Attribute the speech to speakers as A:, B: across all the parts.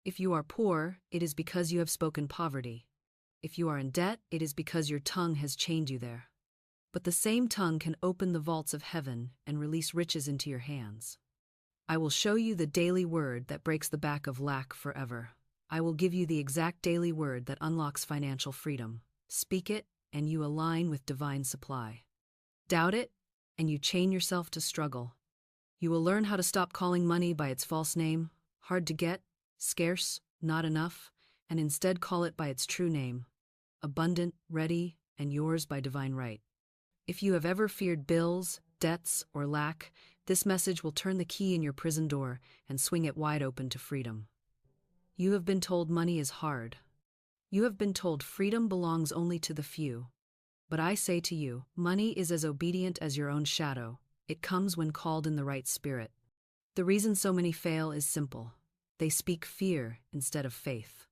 A: If you are poor, it is because you have spoken poverty. If you are in debt, it is because your tongue has chained you there. But the same tongue can open the vaults of heaven and release riches into your hands. I will show you the daily word that breaks the back of lack forever. I will give you the exact daily word that unlocks financial freedom. Speak it, and you align with divine supply. Doubt it, and you chain yourself to struggle. You will learn how to stop calling money by its false name, hard to get, scarce, not enough, and instead call it by its true name, abundant, ready, and yours by divine right. If you have ever feared bills, debts, or lack, this message will turn the key in your prison door and swing it wide open to freedom. You have been told money is hard. You have been told freedom belongs only to the few. But I say to you, money is as obedient as your own shadow. It comes when called in the right spirit. The reason so many fail is simple. They speak fear instead of faith.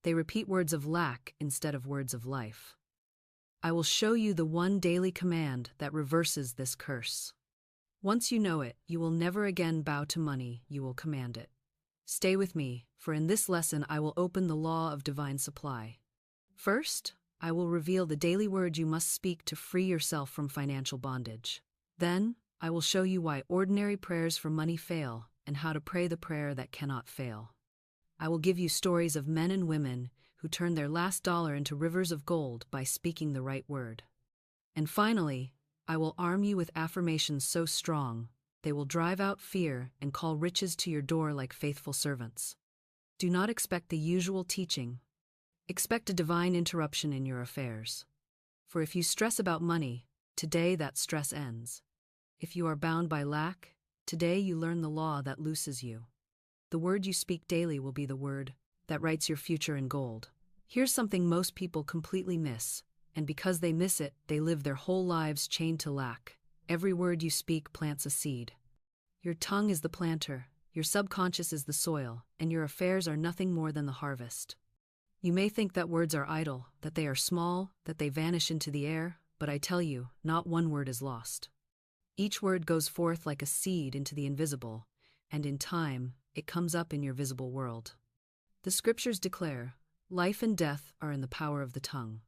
A: They repeat words of lack instead of words of life. I will show you the one daily command that reverses this curse. Once you know it, you will never again bow to money, you will command it. Stay with me, for in this lesson I will open the law of divine supply. First, I will reveal the daily word you must speak to free yourself from financial bondage. Then, I will show you why ordinary prayers for money fail and how to pray the prayer that cannot fail. I will give you stories of men and women who turned their last dollar into rivers of gold by speaking the right word. And finally, I will arm you with affirmations so strong, they will drive out fear and call riches to your door like faithful servants. Do not expect the usual teaching. Expect a divine interruption in your affairs. For if you stress about money, today that stress ends. If you are bound by lack, today you learn the law that looses you. The word you speak daily will be the word that writes your future in gold. Here's something most people completely miss, and because they miss it, they live their whole lives chained to lack. Every word you speak plants a seed. Your tongue is the planter, your subconscious is the soil, and your affairs are nothing more than the harvest. You may think that words are idle, that they are small, that they vanish into the air, but I tell you, not one word is lost. Each word goes forth like a seed into the invisible, and in time, it comes up in your visible world. The scriptures declare, life and death are in the power of the tongue.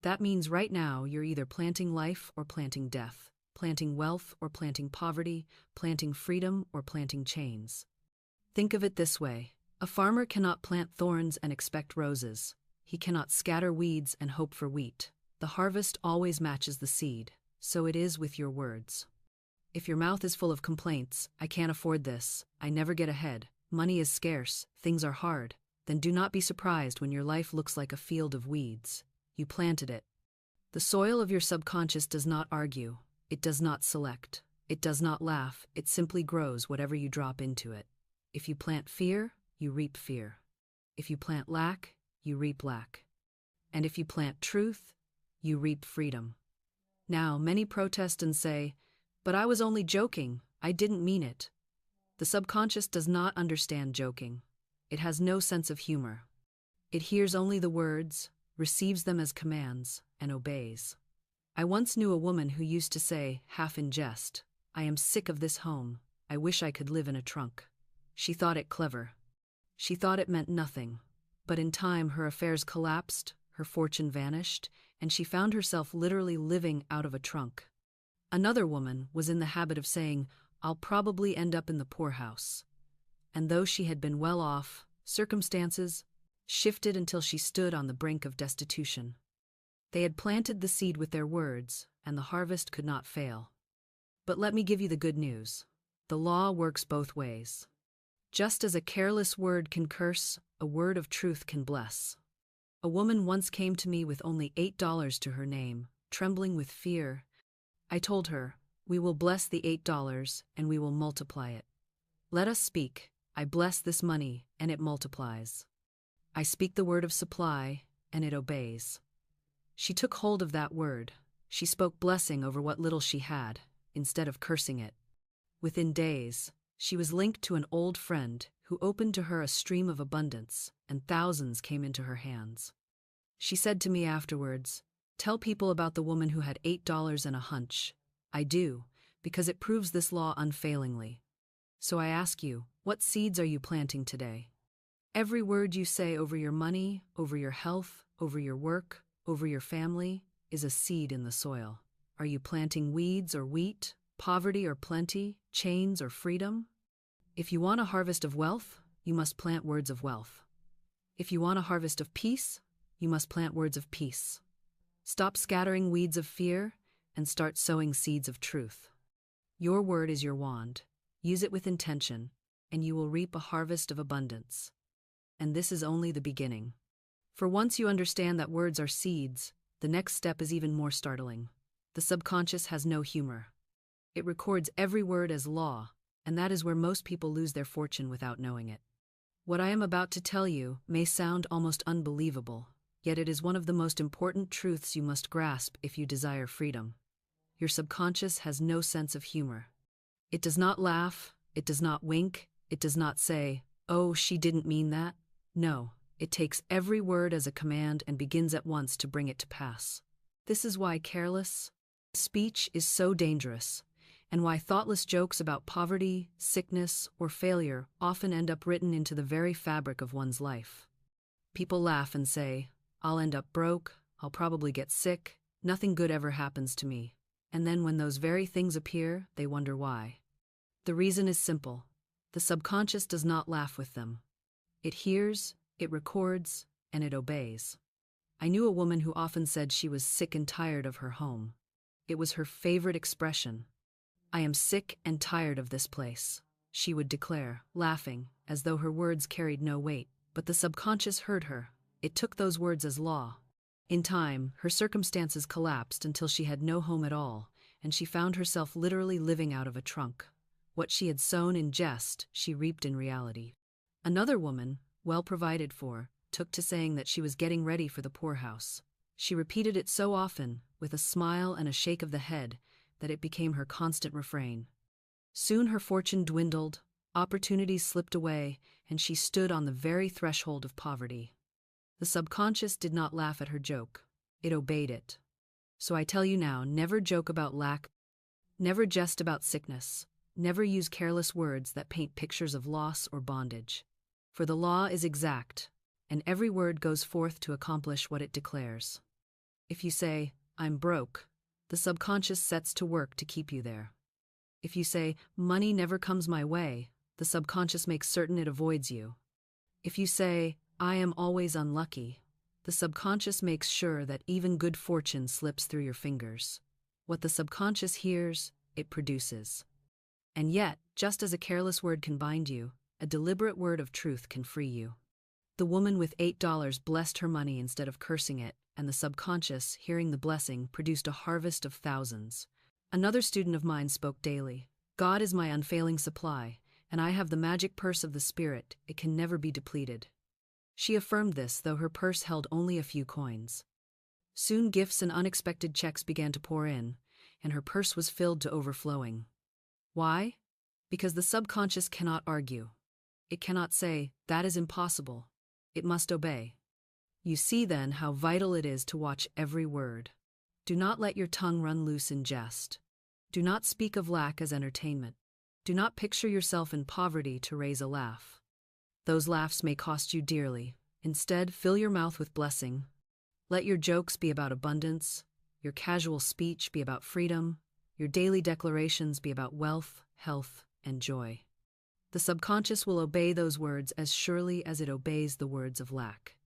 A: That means right now you're either planting life or planting death, planting wealth or planting poverty, planting freedom or planting chains. Think of it this way. A farmer cannot plant thorns and expect roses. He cannot scatter weeds and hope for wheat. The harvest always matches the seed. So it is with your words. If your mouth is full of complaints, I can't afford this, I never get ahead, money is scarce, things are hard, then do not be surprised when your life looks like a field of weeds. You planted it. The soil of your subconscious does not argue, it does not select, it does not laugh, it simply grows whatever you drop into it. If you plant fear, you reap fear. If you plant lack, you reap lack. And if you plant truth, you reap freedom. Now, many protest and say, but I was only joking, I didn't mean it. The subconscious does not understand joking. It has no sense of humor. It hears only the words, receives them as commands, and obeys. I once knew a woman who used to say, half in jest, I am sick of this home, I wish I could live in a trunk. She thought it clever. She thought it meant nothing. But in time her affairs collapsed, her fortune vanished, and she found herself literally living out of a trunk. Another woman was in the habit of saying, I'll probably end up in the poorhouse. And though she had been well off, circumstances shifted until she stood on the brink of destitution. They had planted the seed with their words, and the harvest could not fail. But let me give you the good news. The law works both ways. Just as a careless word can curse, a word of truth can bless. A woman once came to me with only $8 to her name, trembling with fear. I told her, we will bless the $8 and we will multiply it. Let us speak. I bless this money and it multiplies. I speak the word of supply and it obeys. She took hold of that word. She spoke blessing over what little she had, instead of cursing it. Within days, she was linked to an old friend who opened to her a stream of abundance, and thousands came into her hands. She said to me afterwards, tell people about the woman who had $8 and a hunch. I do, because it proves this law unfailingly. So I ask you, what seeds are you planting today? Every word you say over your money, over your health, over your work, over your family, is a seed in the soil. Are you planting weeds or wheat, poverty or plenty, chains or freedom? If you want a harvest of wealth, you must plant words of wealth. If you want a harvest of peace, you must plant words of peace. Stop scattering weeds of fear and start sowing seeds of truth. Your word is your wand. Use it with intention, and you will reap a harvest of abundance. And this is only the beginning. For once you understand that words are seeds, the next step is even more startling. The subconscious has no humor. It records every word as law, and that is where most people lose their fortune without knowing it. What I am about to tell you may sound almost unbelievable, yet it is one of the most important truths you must grasp if you desire freedom. Your subconscious has no sense of humor. It does not laugh, it does not wink, it does not say, "Oh, she didn't mean that." No, it takes every word as a command and begins at once to bring it to pass. This is why careless speech is so dangerous, and why thoughtless jokes about poverty, sickness, or failure often end up written into the very fabric of one's life. People laugh and say, "I'll end up broke, I'll probably get sick, nothing good ever happens to me." And then when those very things appear, they wonder why. The reason is simple. The subconscious does not laugh with them. It hears, it records, and it obeys. I knew a woman who often said she was sick and tired of her home. It was her favorite expression. "I am sick and tired of this place," she would declare, laughing, as though her words carried no weight. But the subconscious heard her. It took those words as law. In time, her circumstances collapsed until she had no home at all, and she found herself literally living out of a trunk. What she had sown in jest, she reaped in reality. Another woman, well provided for, took to saying that she was getting ready for the poorhouse. She repeated it so often, with a smile and a shake of the head, that it became her constant refrain. Soon her fortune dwindled, opportunities slipped away, and she stood on the very threshold of poverty. The subconscious did not laugh at her joke. It obeyed it. So I tell you now, never joke about lack, never jest about sickness, never use careless words that paint pictures of loss or bondage. For the law is exact, and every word goes forth to accomplish what it declares. If you say, "I'm broke," the subconscious sets to work to keep you there. If you say, "Money never comes my way," the subconscious makes certain it avoids you. If you say, "I am always unlucky," the subconscious makes sure that even good fortune slips through your fingers. What the subconscious hears, it produces. And yet, just as a careless word can bind you, a deliberate word of truth can free you. The woman with $8 blessed her money instead of cursing it, and the subconscious, hearing the blessing, produced a harvest of thousands. Another student of mine spoke daily, "God is my unfailing supply, and I have the magic purse of the Spirit, it can never be depleted." She affirmed this, though her purse held only a few coins. Soon gifts and unexpected checks began to pour in, and her purse was filled to overflowing. Why? Because the subconscious cannot argue. It cannot say, "That is impossible." It must obey. You see then how vital it is to watch every word. Do not let your tongue run loose in jest. Do not speak of lack as entertainment. Do not picture yourself in poverty to raise a laugh. Those laughs may cost you dearly. Instead, fill your mouth with blessing. Let your jokes be about abundance, your casual speech be about freedom, your daily declarations be about wealth, health, and joy. The subconscious will obey those words as surely as it obeys the words of lack.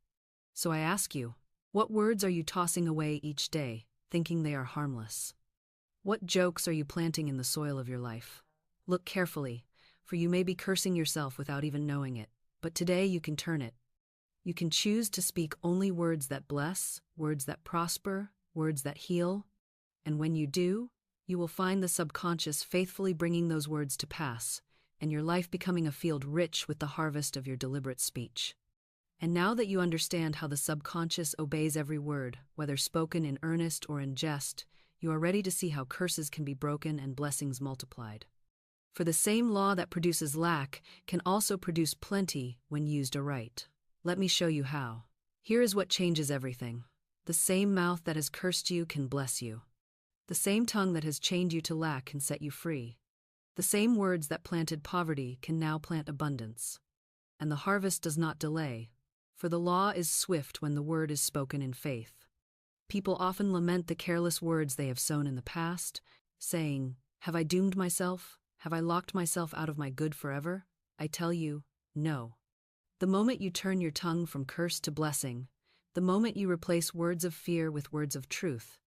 A: So I ask you, what words are you tossing away each day, thinking they are harmless? What jokes are you planting in the soil of your life? Look carefully, for you may be cursing yourself without even knowing it, but today you can turn it. You can choose to speak only words that bless, words that prosper, words that heal, and when you do, you will find the subconscious faithfully bringing those words to pass, and your life becoming a field rich with the harvest of your deliberate speech. And now that you understand how the subconscious obeys every word, whether spoken in earnest or in jest, you are ready to see how curses can be broken and blessings multiplied. For the same law that produces lack can also produce plenty when used aright. Let me show you how. Here is what changes everything. The same mouth that has cursed you can bless you. The same tongue that has chained you to lack can set you free. The same words that planted poverty can now plant abundance. and the harvest does not delay, for the law is swift when the word is spoken in faith. People often lament the careless words they have sown in the past, saying, "Have I doomed myself? Have I locked myself out of my good forever?" I tell you, no. The moment you turn your tongue from curse to blessing, the moment you replace words of fear with words of truth,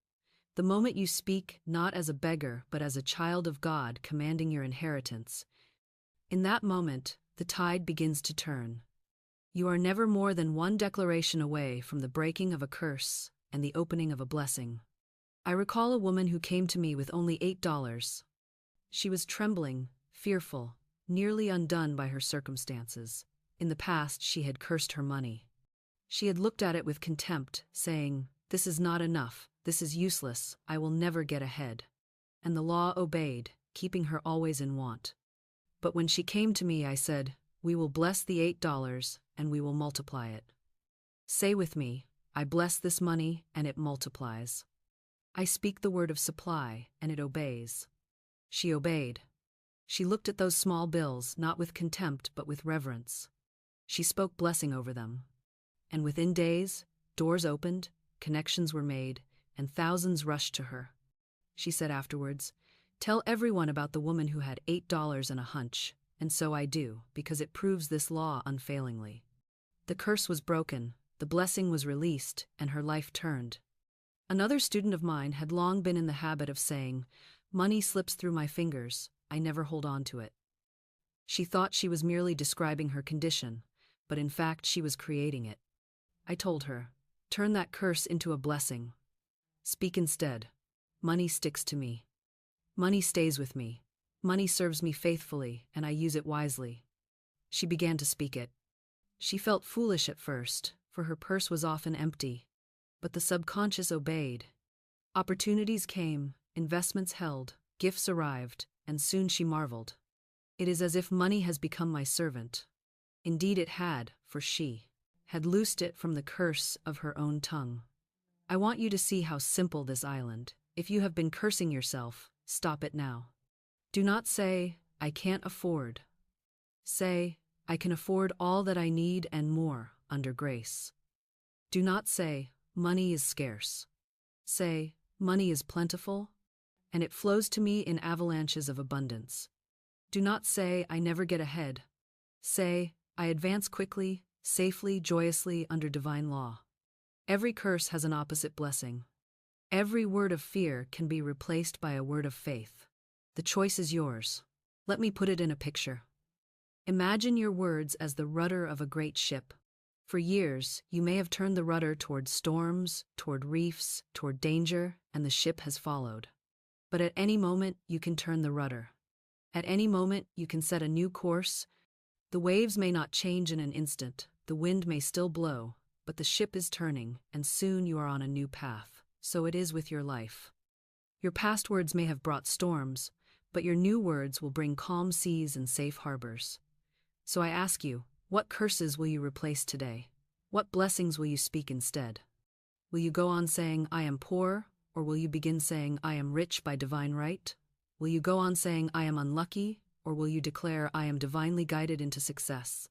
A: the moment you speak not as a beggar but as a child of God commanding your inheritance, in that moment, the tide begins to turn. You are never more than one declaration away from the breaking of a curse and the opening of a blessing. I recall a woman who came to me with only $8. She was trembling, fearful, nearly undone by her circumstances. In the past, she had cursed her money. She had looked at it with contempt, saying, "This is not enough, this is useless, I will never get ahead." And the law obeyed, keeping her always in want. But when she came to me, I said, "We will bless the $8 and we will multiply it." Say with me, "I bless this money and it multiplies." I speak the word of supply and it obeys. She obeyed. She looked at those small bills not with contempt but with reverence. She spoke blessing over them. And within days, doors opened, connections were made, and thousands rushed to her. She said afterwards, "Tell everyone about the woman who had $8 and a hunch," and so I do, because it proves this law unfailingly. The curse was broken, the blessing was released, and her life turned. Another student of mine had long been in the habit of saying, "Money slips through my fingers, I never hold on to it." She thought she was merely describing her condition, but in fact she was creating it. I told her, "Turn that curse into a blessing. Speak instead, 'Money sticks to me. Money stays with me. Money serves me faithfully, and I use it wisely.'" She began to speak it. She felt foolish at first, for her purse was often empty. But the subconscious obeyed. Opportunities came, investments held, gifts arrived, and soon she marveled. "It is as if money has become my servant." Indeed it had, for she had loosed it from the curse of her own tongue. I want you to see how simple this island. If you have been cursing yourself, stop it now. Do not say, "I can't afford." Say, "I can afford all that I need and more, under grace." Do not say, "Money is scarce." Say, "Money is plentiful, and it flows to me in avalanches of abundance." Do not say, "I never get ahead." Say, "I advance quickly, safely, joyously under divine law." Every curse has an opposite blessing. Every word of fear can be replaced by a word of faith. The choice is yours. Let me put it in a picture. Imagine your words as the rudder of a great ship. For years, you may have turned the rudder toward storms, toward reefs, toward danger, and the ship has followed. But at any moment, you can turn the rudder. At any moment, you can set a new course. The waves may not change in an instant, the wind may still blow, but the ship is turning, and soon you are on a new path. So it is with your life. Your past words may have brought storms, but your new words will bring calm seas and safe harbors. So I ask you, what curses will you replace today? What blessings will you speak instead? Will you go on saying, "I am poor," or will you begin saying, "I am rich by divine right"? Will you go on saying, "I am unlucky," or will you declare, "I am divinely guided into success"?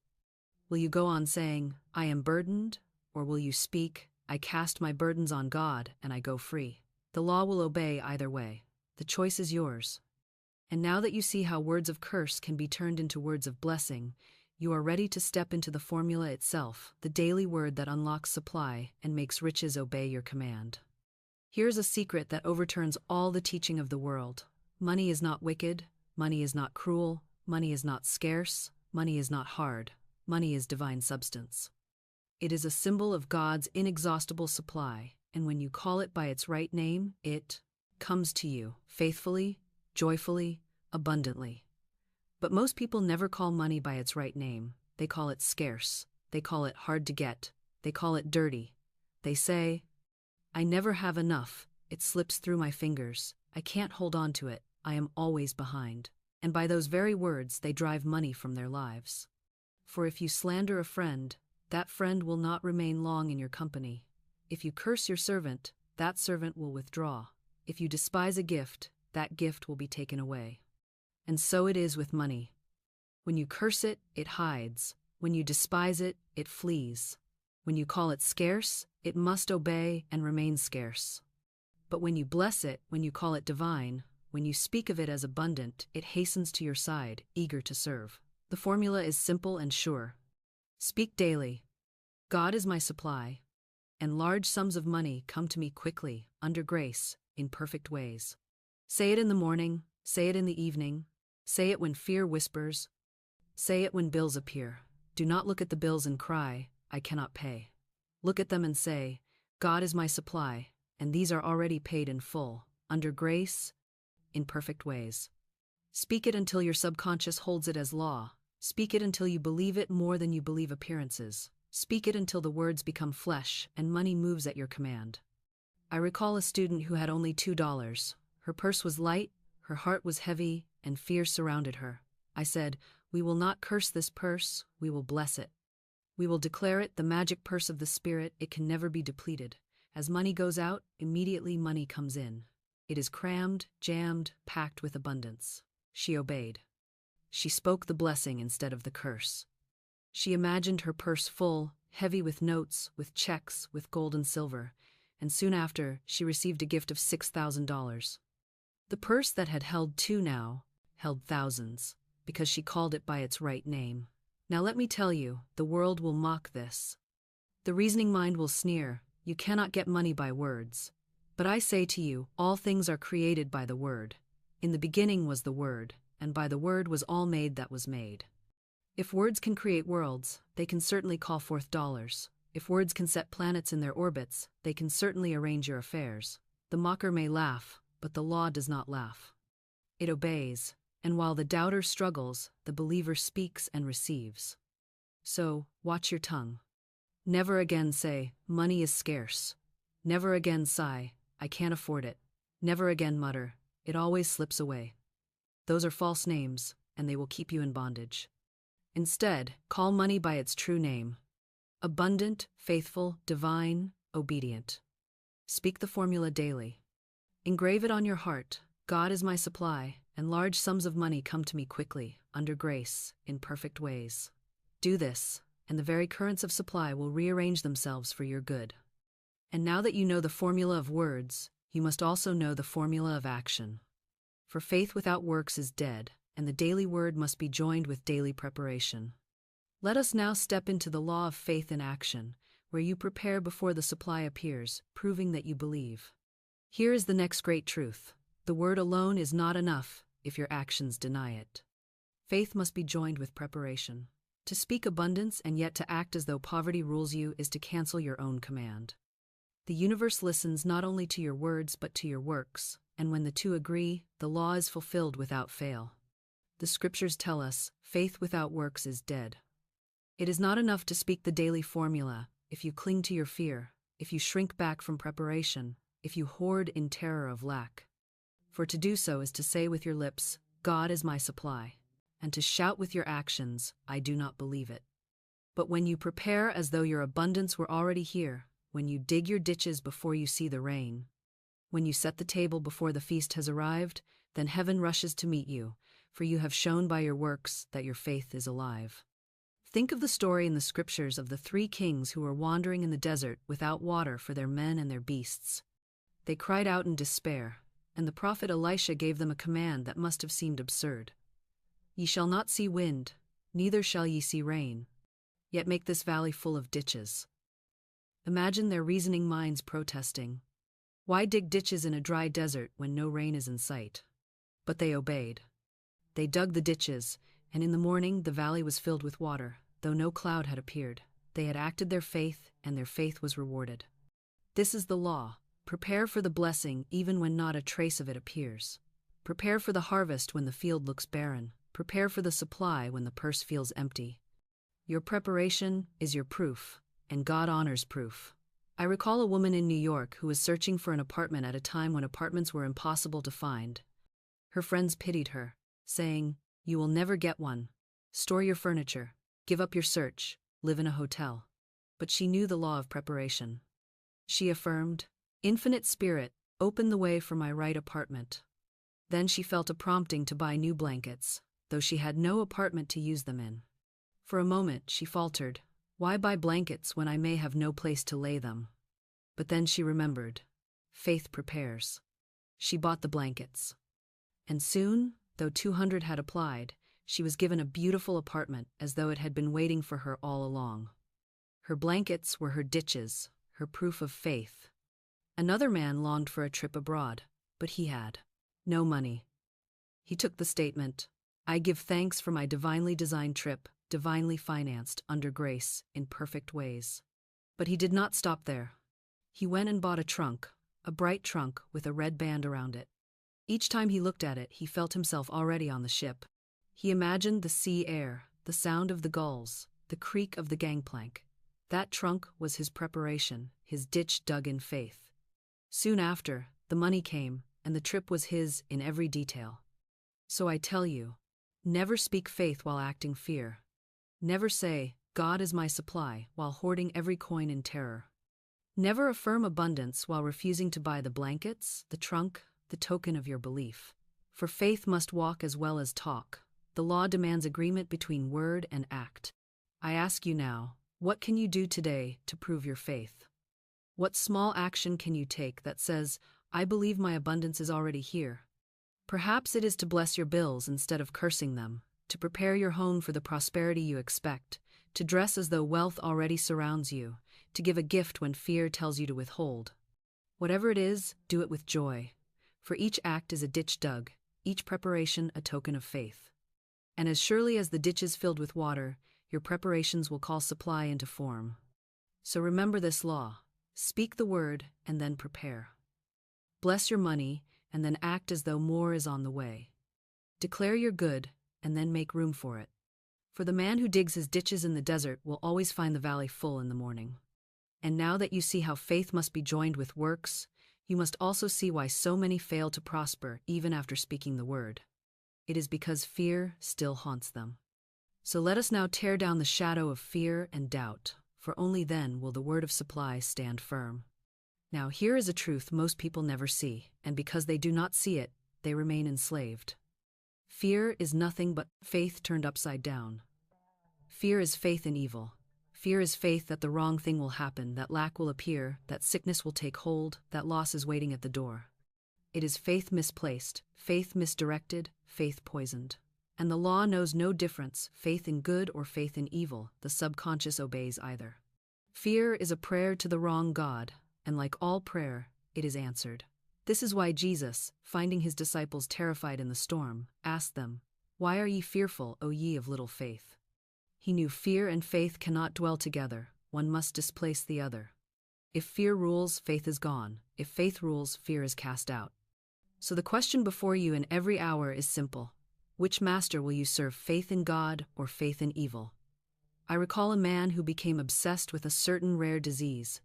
A: Will you go on saying, "I am burdened," or will you speak, "I cast my burdens on God and I go free"? The law will obey either way. The choice is yours. And now that you see how words of curse can be turned into words of blessing, you are ready to step into the formula itself, the daily word that unlocks supply and makes riches obey your command. Here's a secret that overturns all the teaching of the world. Money is not wicked, money is not cruel, money is not scarce, money is not hard, money is divine substance. It is a symbol of God's inexhaustible supply, and when you call it by its right name, it comes to you faithfully, joyfully, abundantly. But most people never call money by its right name. They call it scarce. They call it hard to get. They call it dirty. They say, "I never have enough. It slips through my fingers. I can't hold on to it. I am always behind." And by those very words, they drive money from their lives. For if you slander a friend, that friend will not remain long in your company. If you curse your servant, that servant will withdraw. If you despise a gift, that gift will be taken away. And so it is with money. When you curse it, it hides. When you despise it, it flees. When you call it scarce, it must obey and remain scarce. But when you bless it, when you call it divine, when you speak of it as abundant, it hastens to your side, eager to serve. The formula is simple and sure. Speak daily. God is my supply, and large sums of money come to me quickly, under grace, in perfect ways. Say it in the morning, say it in the evening, say it when fear whispers, say it when bills appear. Do not look at the bills and cry, I cannot pay. Look at them and say, God is my supply, and these are already paid in full, under grace, in perfect ways. Speak it until your subconscious holds it as law. Speak it until you believe it more than you believe appearances. Speak it until the words become flesh and money moves at your command. I recall a student who had only $2. Her purse was light, her heart was heavy, and fear surrounded her. I said, we will not curse this purse, we will bless it. We will declare it the magic purse of the Spirit, it can never be depleted. As money goes out, immediately money comes in. It is crammed, jammed, packed with abundance. She obeyed. She spoke the blessing instead of the curse. She imagined her purse full, heavy with notes, with checks, with gold and silver, and soon after, she received a gift of $6,000. The purse that had held two now held thousands, because she called it by its right name. Now let me tell you, the world will mock this. The reasoning mind will sneer, you cannot get money by words. But I say to you, all things are created by the Word. In the beginning was the Word, and by the Word was all made that was made. If words can create worlds, they can certainly call forth dollars. If words can set planets in their orbits, they can certainly arrange your affairs. The mocker may laugh, but the law does not laugh. It obeys, and while the doubter struggles, the believer speaks and receives. So, watch your tongue. Never again say, money is scarce. Never again sigh, I can't afford it. Never again mutter, it always slips away. Those are false names, and they will keep you in bondage. Instead, call money by its true name. Abundant, faithful, divine, obedient. Speak the formula daily. Engrave it on your heart. God is my supply, and large sums of money come to me quickly, under grace, in perfect ways. Do this, and the very currents of supply will rearrange themselves for your good. And now that you know the formula of words, you must also know the formula of action. For faith without works is dead, and the daily word must be joined with daily preparation. Let us now step into the law of faith in action, where you prepare before the supply appears, proving that you believe. Here is the next great truth. The word alone is not enough if your actions deny it. Faith must be joined with preparation. To speak abundance and yet to act as though poverty rules you is to cancel your own command. The universe listens not only to your words but to your works, and when the two agree, the law is fulfilled without fail. The scriptures tell us, faith without works is dead. It is not enough to speak the daily formula if you cling to your fear, if you shrink back from preparation, if you hoard in terror of lack. For to do so is to say with your lips, God is my supply, and to shout with your actions, I do not believe it. But when you prepare as though your abundance were already here, when you dig your ditches before you see the rain, when you set the table before the feast has arrived, then heaven rushes to meet you, for you have shown by your works that your faith is alive. Think of the story in the scriptures of the 3 kings who were wandering in the desert without water for their men and their beasts. They cried out in despair, and the prophet Elisha gave them a command that must have seemed absurd. Ye shall not see wind, neither shall ye see rain, yet make this valley full of ditches. Imagine their reasoning minds protesting. Why dig ditches in a dry desert when no rain is in sight? But they obeyed. They dug the ditches, and in the morning the valley was filled with water, though no cloud had appeared. They had acted their faith, and their faith was rewarded. This is the law. Prepare for the blessing even when not a trace of it appears. Prepare for the harvest when the field looks barren. Prepare for the supply when the purse feels empty. Your preparation is your proof, and God honors proof. I recall a woman in New York who was searching for an apartment at a time when apartments were impossible to find. Her friends pitied her, saying, "You will never get one. Store your furniture, give up your search, live in a hotel." But she knew the law of preparation. She affirmed, "Infinite Spirit, open the way for my right apartment." Then she felt a prompting to buy new blankets, though she had no apartment to use them in. For a moment she faltered. Why buy blankets when I may have no place to lay them? But then she remembered. Faith prepares. She bought the blankets. And soon, though 200 had applied, she was given a beautiful apartment as though it had been waiting for her all along. Her blankets were her ditches, her proof of faith. Another man longed for a trip abroad, but he had no money. He took the statement, "I give thanks for my divinely designed trip, divinely financed, under grace, in perfect ways." But he did not stop there. He went and bought a trunk, a bright trunk with a red band around it. Each time he looked at it, he felt himself already on the ship. He imagined the sea air, the sound of the gulls, the creak of the gangplank. That trunk was his preparation, his ditch dug in faith. Soon after, the money came, and the trip was his in every detail. So I tell you, never speak faith while acting fear. Never say, "God is my supply," while hoarding every coin in terror. Never affirm abundance while refusing to buy the blankets, the trunk, the token of your belief. For faith must walk as well as talk. The law demands agreement between word and act. I ask you now, what can you do today to prove your faith? What small action can you take that says, "I believe my abundance is already here"? Perhaps it is to bless your bills instead of cursing them, to prepare your home for the prosperity you expect, to dress as though wealth already surrounds you, to give a gift when fear tells you to withhold. Whatever it is, do it with joy. For each act is a ditch dug, each preparation a token of faith. And as surely as the ditch is filled with water, your preparations will call supply into form. So remember this law. Speak the word and then prepare. Bless your money and then act as though more is on the way. Declare your good and then make room for it. For the man who digs his ditches in the desert will always find the valley full in the morning. And now that you see how faith must be joined with works, you must also see why so many fail to prosper even after speaking the word. It is because fear still haunts them. So let us now tear down the shadow of fear and doubt, for only then will the word of supply stand firm. Now here is a truth most people never see, and because they do not see it, they remain enslaved. Fear is nothing but faith turned upside down. Fear is faith in evil. Fear is faith that the wrong thing will happen, that lack will appear, that sickness will take hold, that loss is waiting at the door. It is faith misplaced, faith misdirected, faith poisoned. And the law knows no difference, faith in good or faith in evil, the subconscious obeys either. Fear is a prayer to the wrong God, and like all prayer, it is answered. This is why Jesus, finding his disciples terrified in the storm, asked them, "Why are ye fearful, O ye of little faith?" He knew fear and faith cannot dwell together, one must displace the other. If fear rules, faith is gone. If faith rules, fear is cast out. So the question before you in every hour is simple. Which master will you serve, faith in God or faith in evil? I recall a man who became obsessed with a certain rare disease.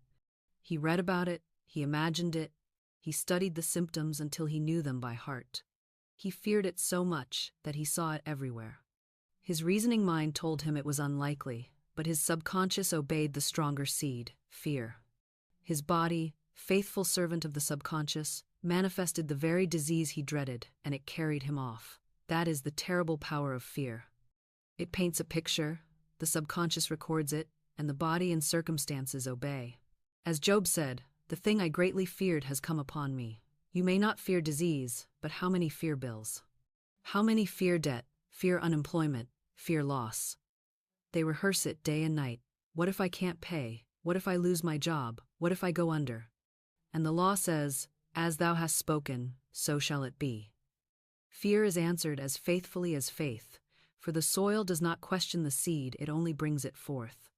A: He read about it, he imagined it, he studied the symptoms until he knew them by heart. He feared it so much that he saw it everywhere. His reasoning mind told him it was unlikely, but his subconscious obeyed the stronger seed, fear. His body, faithful servant of the subconscious, manifested the very disease he dreaded, and it carried him off. That is the terrible power of fear. It paints a picture, the subconscious records it, and the body and circumstances obey. As Job said, "The thing I greatly feared has come upon me." You may not fear disease, but how many fear bills? How many fear debt, fear unemployment, fear loss? They rehearse it day and night. What if I can't pay? What if I lose my job? What if I go under? And the law says, "As thou hast spoken, so shall it be." Fear is answered as faithfully as faith, for the soil does not question the seed, it only brings it forth.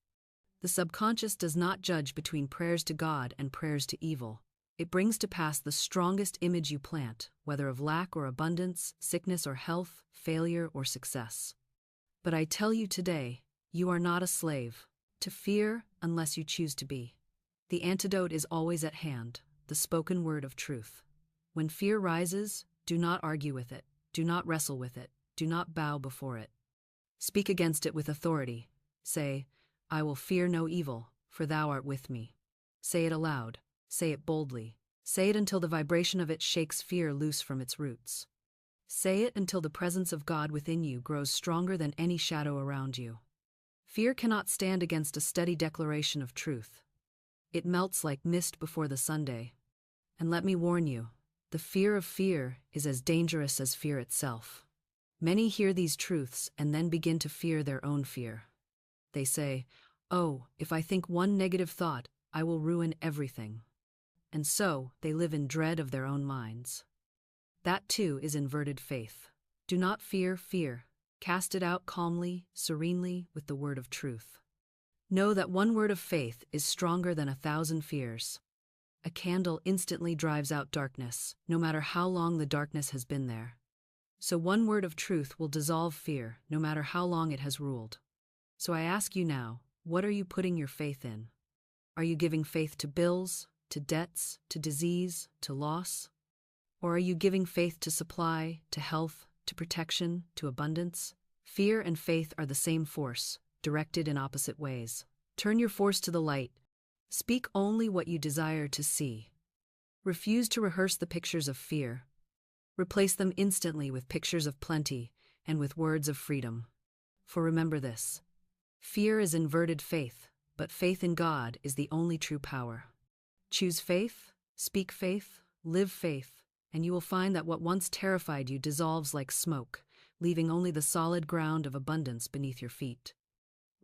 A: The subconscious does not judge between prayers to God and prayers to evil. It brings to pass the strongest image you plant, whether of lack or abundance, sickness or health, failure or success. But I tell you today, you are not a slave to fear unless you choose to be. The antidote is always at hand, the spoken word of truth. When fear rises, do not argue with it, do not wrestle with it, do not bow before it. Speak against it with authority. Say, "I will fear no evil, for thou art with me." Say it aloud, say it boldly, say it until the vibration of it shakes fear loose from its roots. Say it until the presence of God within you grows stronger than any shadow around you. Fear cannot stand against a steady declaration of truth. It melts like mist before the Sunday. And let me warn you, the fear of fear is as dangerous as fear itself. Many hear these truths and then begin to fear their own fear. They say, "Oh, if I think one negative thought, I will ruin everything." And so, they live in dread of their own minds. That too is inverted faith. Do not fear fear. Cast it out calmly, serenely, with the word of truth. Know that one word of faith is stronger than 1,000 fears. A candle instantly drives out darkness, no matter how long the darkness has been there. So one word of truth will dissolve fear, no matter how long it has ruled. So I ask you now, what are you putting your faith in? Are you giving faith to bills, to debts, to disease, to loss? Or are you giving faith to supply, to health, to protection, to abundance? Fear and faith are the same force, directed in opposite ways. Turn your force to the light. Speak only what you desire to see. Refuse to rehearse the pictures of fear. Replace them instantly with pictures of plenty and with words of freedom. For remember this: fear is inverted faith, but faith in God is the only true power. Choose faith, speak faith, live faith, and you will find that what once terrified you dissolves like smoke, leaving only the solid ground of abundance beneath your feet.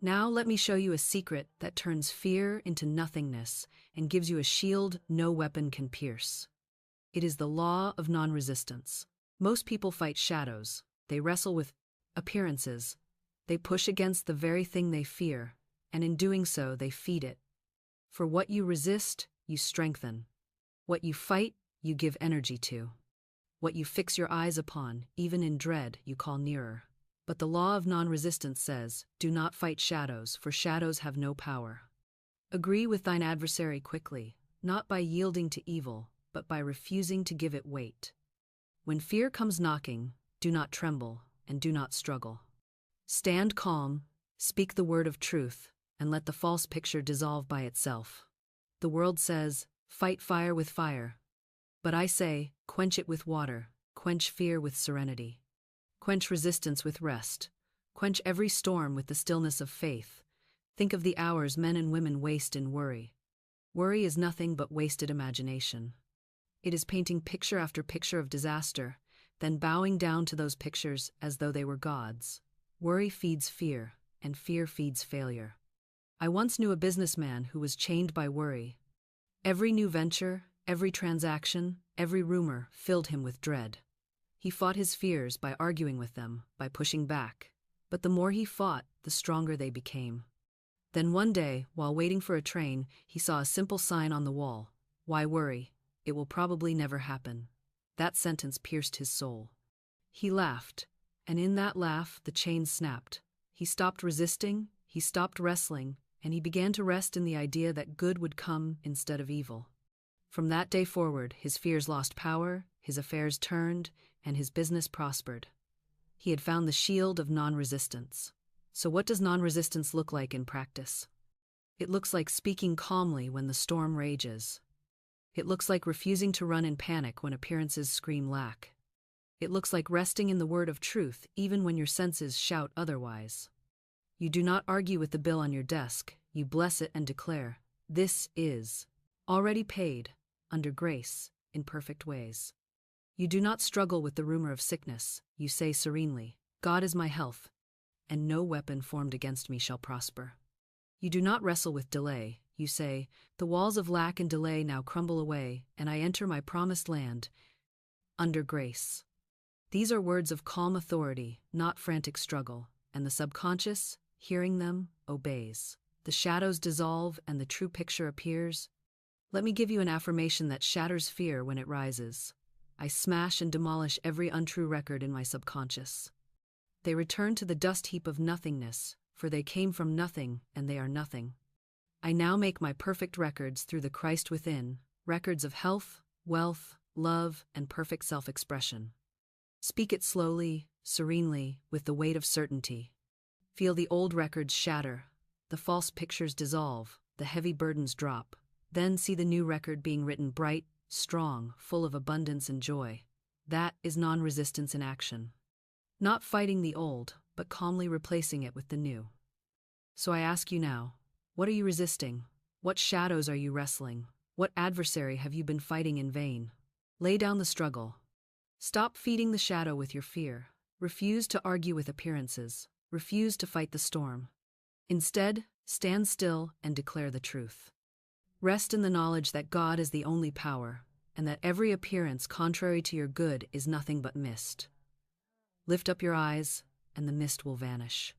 A: Now let me show you a secret that turns fear into nothingness and gives you a shield no weapon can pierce. It is the law of non-resistance. Most people fight shadows. They wrestle with appearances. They push against the very thing they fear, and in doing so, they feed it. For what you resist, you strengthen. What you fight, you give energy to. What you fix your eyes upon, even in dread, you call nearer. But the law of non-resistance says, do not fight shadows, for shadows have no power. Agree with thine adversary quickly, not by yielding to evil, but by refusing to give it weight. When fear comes knocking, do not tremble, and do not struggle. Stand calm, speak the word of truth, and let the false picture dissolve by itself. The world says, fight fire with fire. But I say, quench it with water, quench fear with serenity. Quench resistance with rest. Quench every storm with the stillness of faith. Think of the hours men and women waste in worry. Worry is nothing but wasted imagination. It is painting picture after picture of disaster, then bowing down to those pictures as though they were gods. Worry feeds fear, and fear feeds failure. I once knew a businessman who was chained by worry. Every new venture, every transaction, every rumor filled him with dread. He fought his fears by arguing with them, by pushing back. But the more he fought, the stronger they became. Then one day, while waiting for a train, he saw a simple sign on the wall. Why worry? It will probably never happen. That sentence pierced his soul. He laughed, and in that laugh the chain snapped. He stopped resisting, he stopped wrestling, and he began to rest in the idea that good would come instead of evil. From that day forward, his fears lost power, his affairs turned, and his business prospered. He had found the shield of non-resistance. So what does non-resistance look like in practice? It looks like speaking calmly when the storm rages. It looks like refusing to run in panic when appearances scream lack. It looks like resting in the word of truth even when your senses shout otherwise. You do not argue with the bill on your desk, you bless it and declare, "This is already paid, under grace, in perfect ways." You do not struggle with the rumor of sickness, you say serenely, "God is my health, and no weapon formed against me shall prosper." You do not wrestle with delay, you say, "The walls of lack and delay now crumble away, and I enter my promised land, under grace." These are words of calm authority, not frantic struggle, and the subconscious, hearing them, obeys. The shadows dissolve and the true picture appears. Let me give you an affirmation that shatters fear when it rises. I smash and demolish every untrue record in my subconscious. They return to the dust heap of nothingness, for they came from nothing and they are nothing. I now make my perfect records through the Christ within, records of health, wealth, love, and perfect self-expression. Speak it slowly, serenely, with the weight of certainty. Feel the old records shatter, the false pictures dissolve, the heavy burdens drop. Then see the new record being written bright, strong, full of abundance and joy. That is non-resistance in action. Not fighting the old, but calmly replacing it with the new. So I ask you now, what are you resisting? What shadows are you wrestling? What adversary have you been fighting in vain? Lay down the struggle. Stop feeding the shadow with your fear. Refuse to argue with appearances. Refuse to fight the storm. Instead, stand still and declare the truth. Rest in the knowledge that God is the only power, and that every appearance contrary to your good is nothing but mist. Lift up your eyes, and the mist will vanish.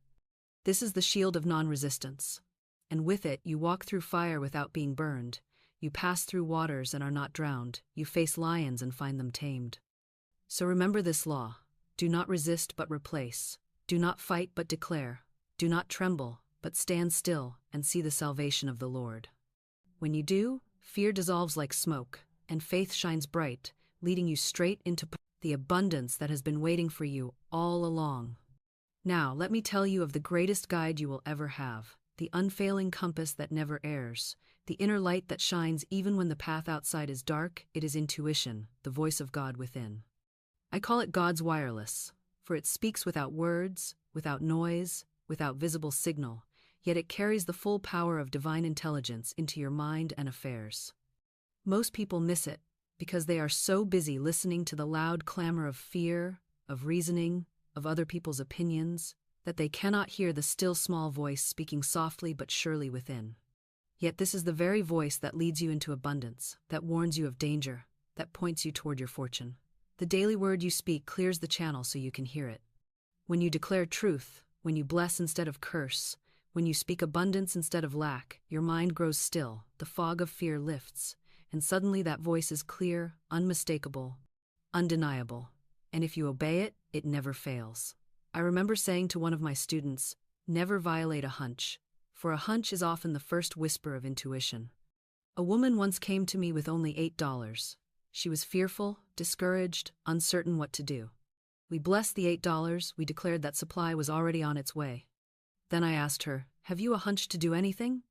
A: This is the shield of non-resistance, and with it you walk through fire without being burned, you pass through waters and are not drowned, you face lions and find them tamed. So remember this law: do not resist but replace, do not fight but declare, do not tremble but stand still and see the salvation of the Lord. When you do, fear dissolves like smoke, and faith shines bright, leading you straight into the abundance that has been waiting for you all along. Now, let me tell you of the greatest guide you will ever have, the unfailing compass that never errs, the inner light that shines even when the path outside is dark. It is intuition, the voice of God within. I call it God's wireless, for it speaks without words, without noise, without visible signal, yet it carries the full power of divine intelligence into your mind and affairs. Most people miss it because they are so busy listening to the loud clamor of fear, of reasoning, of other people's opinions, that they cannot hear the still small voice speaking softly but surely within. Yet this is the very voice that leads you into abundance, that warns you of danger, that points you toward your fortune. The daily word you speak clears the channel so you can hear it. When you declare truth, when you bless instead of curse, when you speak abundance instead of lack, your mind grows still, the fog of fear lifts, and suddenly that voice is clear, unmistakable, undeniable. And if you obey it, it never fails. I remember saying to one of my students, never violate a hunch, for a hunch is often the first whisper of intuition. A woman once came to me with only $8. She was fearful, discouraged, uncertain what to do. We blessed the $8, we declared that supply was already on its way. Then I asked her, have you a hunch to do anything?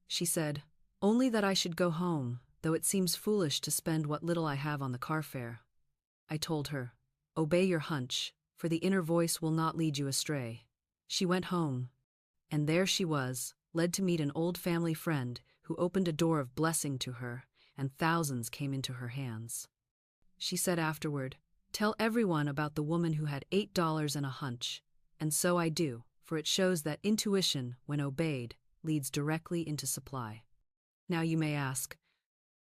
A: She said, only that I should go home, though it seems foolish to spend what little I have on the car fare. I told her, obey your hunch, for the inner voice will not lead you astray. She went home, and there she was, led to meet an old family friend who opened a door of blessing to her, and thousands came into her hands. She said afterward, tell everyone about the woman who had $8 and a hunch, and so I do, for it shows that intuition, when obeyed, leads directly into supply. Now you may ask,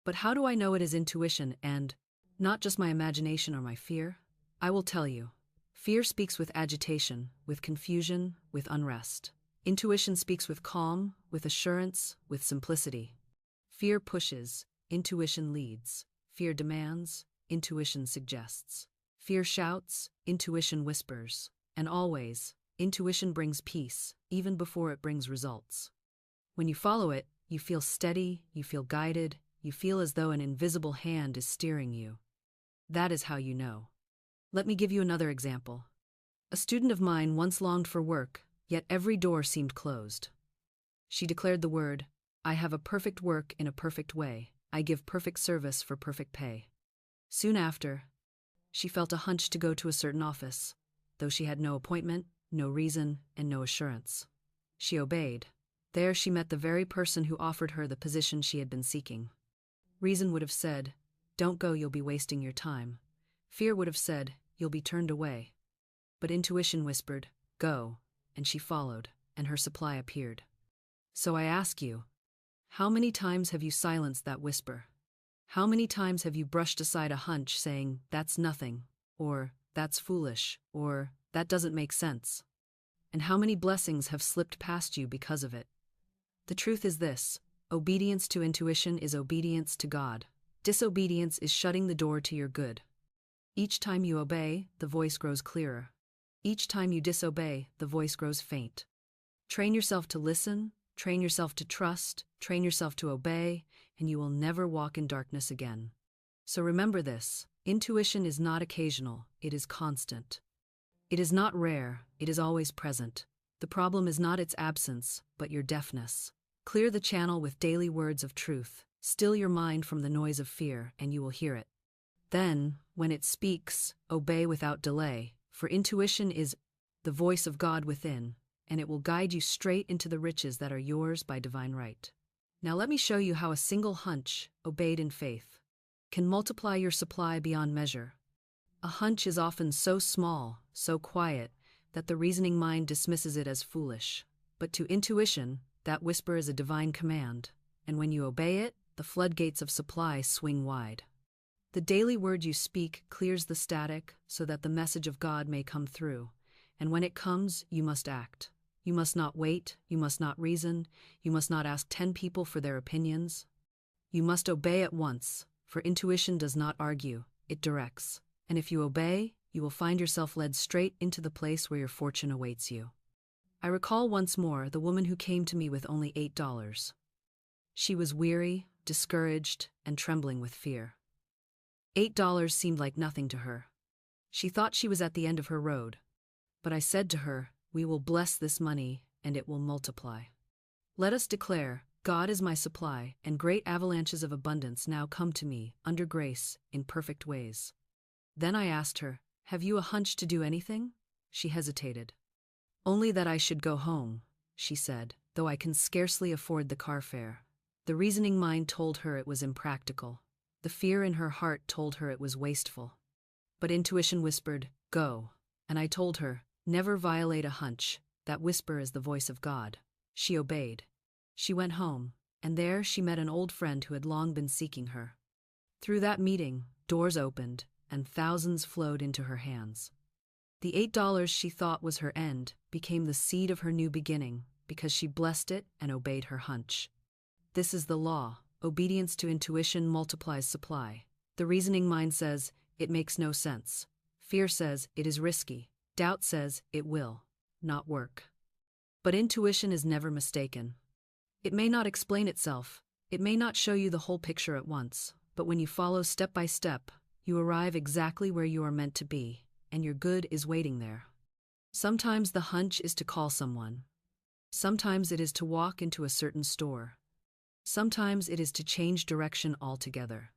A: but how do I know it is intuition and not just my imagination or my fear? I will tell you. Fear speaks with agitation, with confusion, with unrest. Intuition speaks with calm, with assurance, with simplicity. Fear pushes, intuition leads. Fear demands, intuition suggests. Fear shouts, intuition whispers. And always, intuition brings peace, even before it brings results. When you follow it, you feel steady, you feel guided, you feel as though an invisible hand is steering you. That is how you know. Let me give you another example. A student of mine once longed for work, yet every door seemed closed. She declared the word, I have a perfect work in a perfect way. I give perfect service for perfect pay. Soon after, she felt a hunch to go to a certain office, though she had no appointment, no reason, and no assurance. She obeyed. There she met the very person who offered her the position she had been seeking. Reason would have said, don't go, you'll be wasting your time. Fear would have said, you'll be turned away. But intuition whispered, go, and she followed, and her supply appeared. So I ask you, how many times have you silenced that whisper? How many times have you brushed aside a hunch saying, that's nothing, or that's foolish, or that doesn't make sense? And how many blessings have slipped past you because of it? The truth is this: obedience to intuition is obedience to God. Disobedience is shutting the door to your good. Each time you obey, the voice grows clearer. Each time you disobey, the voice grows faint. Train yourself to listen, train yourself to trust, train yourself to obey, and you will never walk in darkness again. So remember this: intuition is not occasional, it is constant. It is not rare, it is always present. The problem is not its absence, but your deafness. Clear the channel with daily words of truth. Still your mind from the noise of fear, and you will hear it. Then, when it speaks, obey without delay, for intuition is the voice of God within, and it will guide you straight into the riches that are yours by divine right. Now let me show you how a single hunch, obeyed in faith, can multiply your supply beyond measure. A hunch is often so small, so quiet, that the reasoning mind dismisses it as foolish. But to intuition, that whisper is a divine command, and when you obey it, the floodgates of supply swing wide. The daily word you speak clears the static so that the message of God may come through, and when it comes, you must act. You must not wait, you must not reason, you must not ask 10 people for their opinions. You must obey at once, for intuition does not argue, it directs. And if you obey, you will find yourself led straight into the place where your fortune awaits you. I recall once more the woman who came to me with only $8. She was weary, discouraged, and trembling with fear. $8 seemed like nothing to her. She thought she was at the end of her road. But I said to her, "We will bless this money, and it will multiply. Let us declare, God is my supply, and great avalanches of abundance now come to me, under grace, in perfect ways." Then I asked her, "Have you a hunch to do anything?" She hesitated. "Only that I should go home," she said, "though I can scarcely afford the car fare." The reasoning mind told her it was impractical. The fear in her heart told her it was wasteful. But intuition whispered, "Go." And I told her, "Never violate a hunch. That whisper is the voice of God." She obeyed. She went home, and there she met an old friend who had long been seeking her. Through that meeting, doors opened, and thousands flowed into her hands. The $8 she thought was her end became the seed of her new beginning because she blessed it and obeyed her hunch. This is the law. Obedience to intuition multiplies supply. The reasoning mind says, "It makes no sense." Fear says, "It is risky." Doubt says, "It will not work." But intuition is never mistaken. It may not explain itself. It may not show you the whole picture at once. But when you follow step by step, you arrive exactly where you are meant to be, and your good is waiting there. Sometimes the hunch is to call someone. Sometimes it is to walk into a certain store. Sometimes it is to change direction altogether.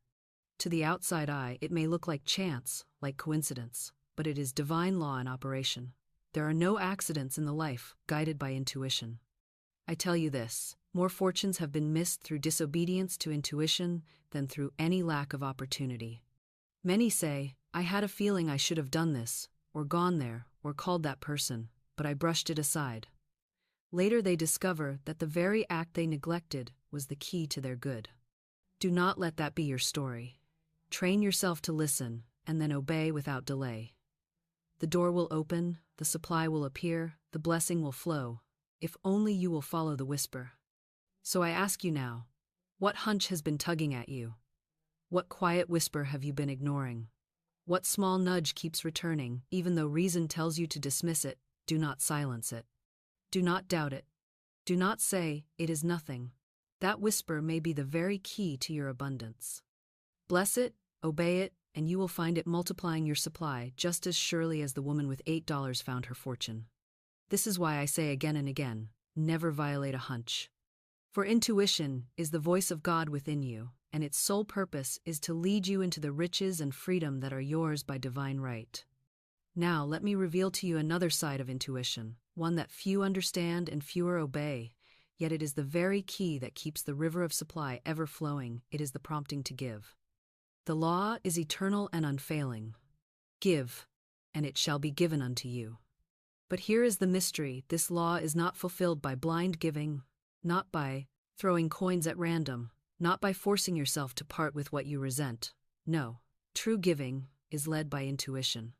A: To the outside eye, it may look like chance, like coincidence, but it is divine law in operation. There are no accidents in the life guided by intuition. I tell you this, more fortunes have been missed through disobedience to intuition than through any lack of opportunity. Many say, "I had a feeling I should have done this, or gone there, or called that person, but I brushed it aside." Later they discover that the very act they neglected was the key to their good. Do not let that be your story. Train yourself to listen, and then obey without delay. The door will open, the supply will appear, the blessing will flow, if only you will follow the whisper. So I ask you now, what hunch has been tugging at you? What quiet whisper have you been ignoring? What small nudge keeps returning, even though reason tells you to dismiss it? Do not silence it. Do not doubt it. Do not say, "It is nothing." That whisper may be the very key to your abundance. Bless it, obey it, and you will find it multiplying your supply just as surely as the woman with $8 found her fortune. This is why I say again and again, never violate a hunch. For intuition is the voice of God within you, and its sole purpose is to lead you into the riches and freedom that are yours by divine right. Now let me reveal to you another side of intuition, one that few understand and fewer obey, yet it is the very key that keeps the river of supply ever flowing. It is the prompting to give. The law is eternal and unfailing. Give, and it shall be given unto you. But here is the mystery. This law is not fulfilled by blind giving, not by throwing coins at random, not by forcing yourself to part with what you resent. No, true giving is led by intuition.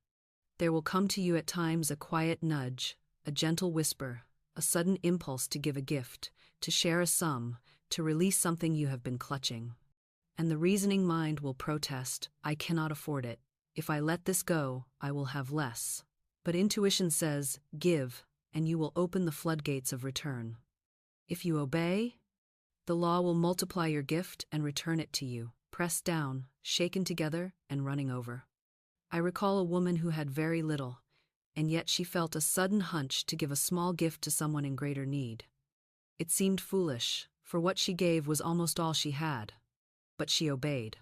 A: There will come to you at times a quiet nudge, a gentle whisper, a sudden impulse to give a gift, to share a sum, to release something you have been clutching. And the reasoning mind will protest, "I cannot afford it. If I let this go, I will have less." But intuition says, "Give, and you will open the floodgates of return." If you obey, the law will multiply your gift and return it to you, pressed down, shaken together, and running over. I recall a woman who had very little, and yet she felt a sudden hunch to give a small gift to someone in greater need. It seemed foolish, for what she gave was almost all she had. But she obeyed.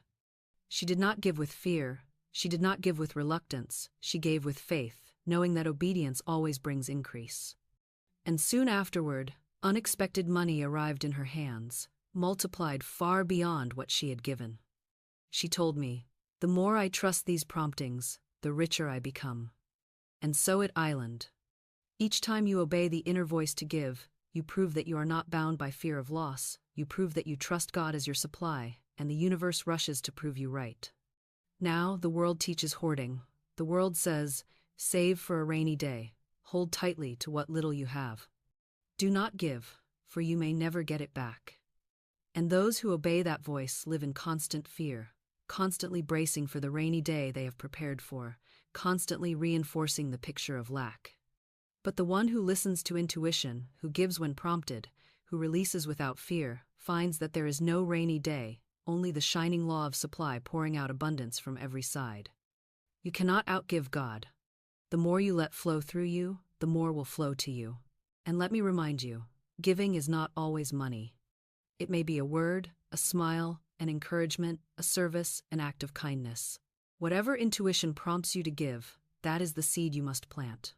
A: She did not give with fear, she did not give with reluctance, she gave with faith, knowing that obedience always brings increase. And soon afterward, unexpected money arrived in her hands, multiplied far beyond what she had given. She told me, "The more I trust these promptings, the richer I become." And so at Island. Each time you obey the inner voice to give, you prove that you are not bound by fear of loss, you prove that you trust God as your supply, and the universe rushes to prove you right. Now, the world teaches hoarding. The world says, save for a rainy day, hold tightly to what little you have. Do not give, for you may never get it back. And those who obey that voice live in constant fear, constantly bracing for the rainy day they have prepared for, constantly reinforcing the picture of lack. But the one who listens to intuition, who gives when prompted, who releases without fear, finds that there is no rainy day, only the shining law of supply pouring out abundance from every side. You cannot outgive God. The more you let flow through you, the more will flow to you. And let me remind you, giving is not always money. It may be a word, a smile, an encouragement, a service, an act of kindness. Whatever intuition prompts you to give, that is the seed you must plant.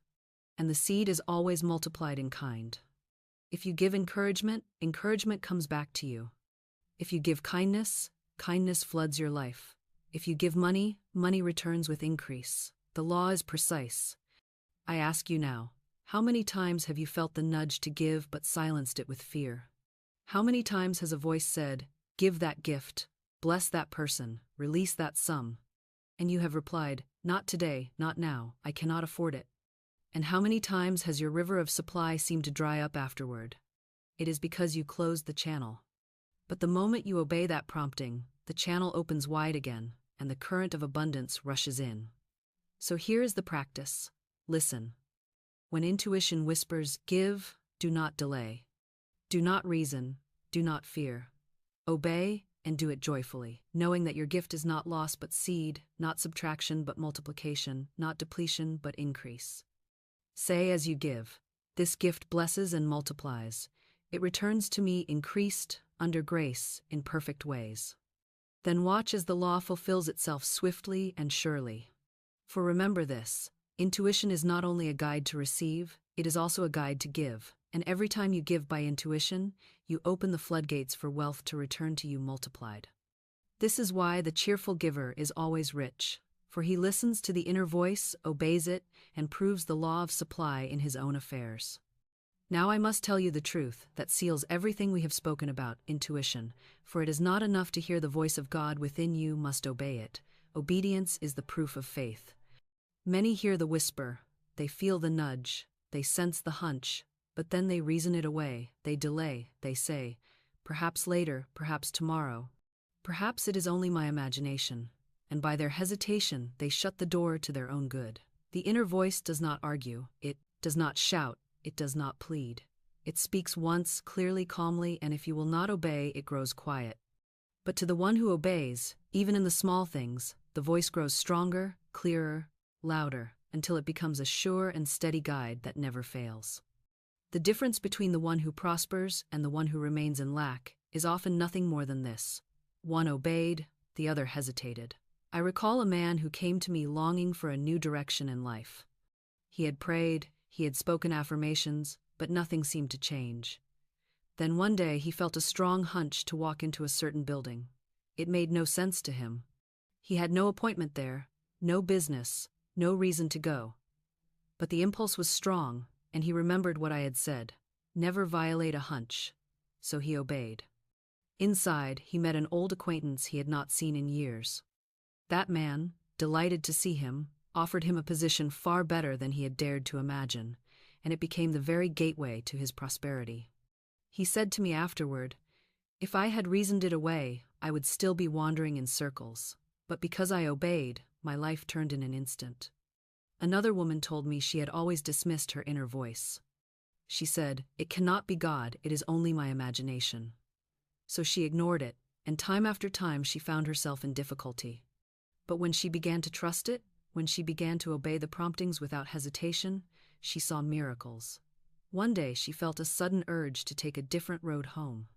A: And the seed is always multiplied in kind. If you give encouragement, encouragement comes back to you. If you give kindness, kindness floods your life. If you give money, money returns with increase. The law is precise. I ask you now, how many times have you felt the nudge to give but silenced it with fear? How many times has a voice said, give that gift, bless that person, release that sum? And you have replied, not today, not now, I cannot afford it. And how many times has your river of supply seemed to dry up afterward? It is because you closed the channel. But the moment you obey that prompting, the channel opens wide again, and the current of abundance rushes in. So here is the practice. Listen. When intuition whispers, give, do not delay. Do not reason, do not fear. Obey, and do it joyfully, knowing that your gift is not loss but seed, not subtraction but multiplication, not depletion but increase. Say as you give, this gift blesses and multiplies. It returns to me increased, under grace, in perfect ways. Then watch as the law fulfills itself swiftly and surely. For remember this, intuition is not only a guide to receive, it is also a guide to give. And every time you give by intuition, you open the floodgates for wealth to return to you multiplied. This is why the cheerful giver is always rich, for he listens to the inner voice, obeys it, and proves the law of supply in his own affairs. Now I must tell you the truth that seals everything we have spoken about, intuition, for it is not enough to hear the voice of God within you, must obey it. Obedience is the proof of faith. Many hear the whisper, they feel the nudge, they sense the hunch, but then they reason it away, they delay, they say, perhaps later, perhaps tomorrow. Perhaps it is only my imagination, and by their hesitation they shut the door to their own good. The inner voice does not argue, it does not shout, it does not plead. It speaks once, clearly, calmly, and if you will not obey, it grows quiet. But to the one who obeys, even in the small things, the voice grows stronger, clearer, louder, until it becomes a sure and steady guide that never fails. The difference between the one who prospers and the one who remains in lack is often nothing more than this. One obeyed, the other hesitated. I recall a man who came to me longing for a new direction in life. He had prayed, he had spoken affirmations, but nothing seemed to change. Then one day he felt a strong hunch to walk into a certain building. It made no sense to him. He had no appointment there, no business, no reason to go. But the impulse was strong, and he remembered what I had said, never violate a hunch, so he obeyed. Inside, he met an old acquaintance he had not seen in years. That man, delighted to see him, offered him a position far better than he had dared to imagine, and it became the very gateway to his prosperity. He said to me afterward, if I had reasoned it away, I would still be wandering in circles, but because I obeyed, my life turned in an instant. Another woman told me she had always dismissed her inner voice. She said, it cannot be God, it is only my imagination. So she ignored it, and time after time she found herself in difficulty. But when she began to trust it, when she began to obey the promptings without hesitation, she saw miracles. One day she felt a sudden urge to take a different road home.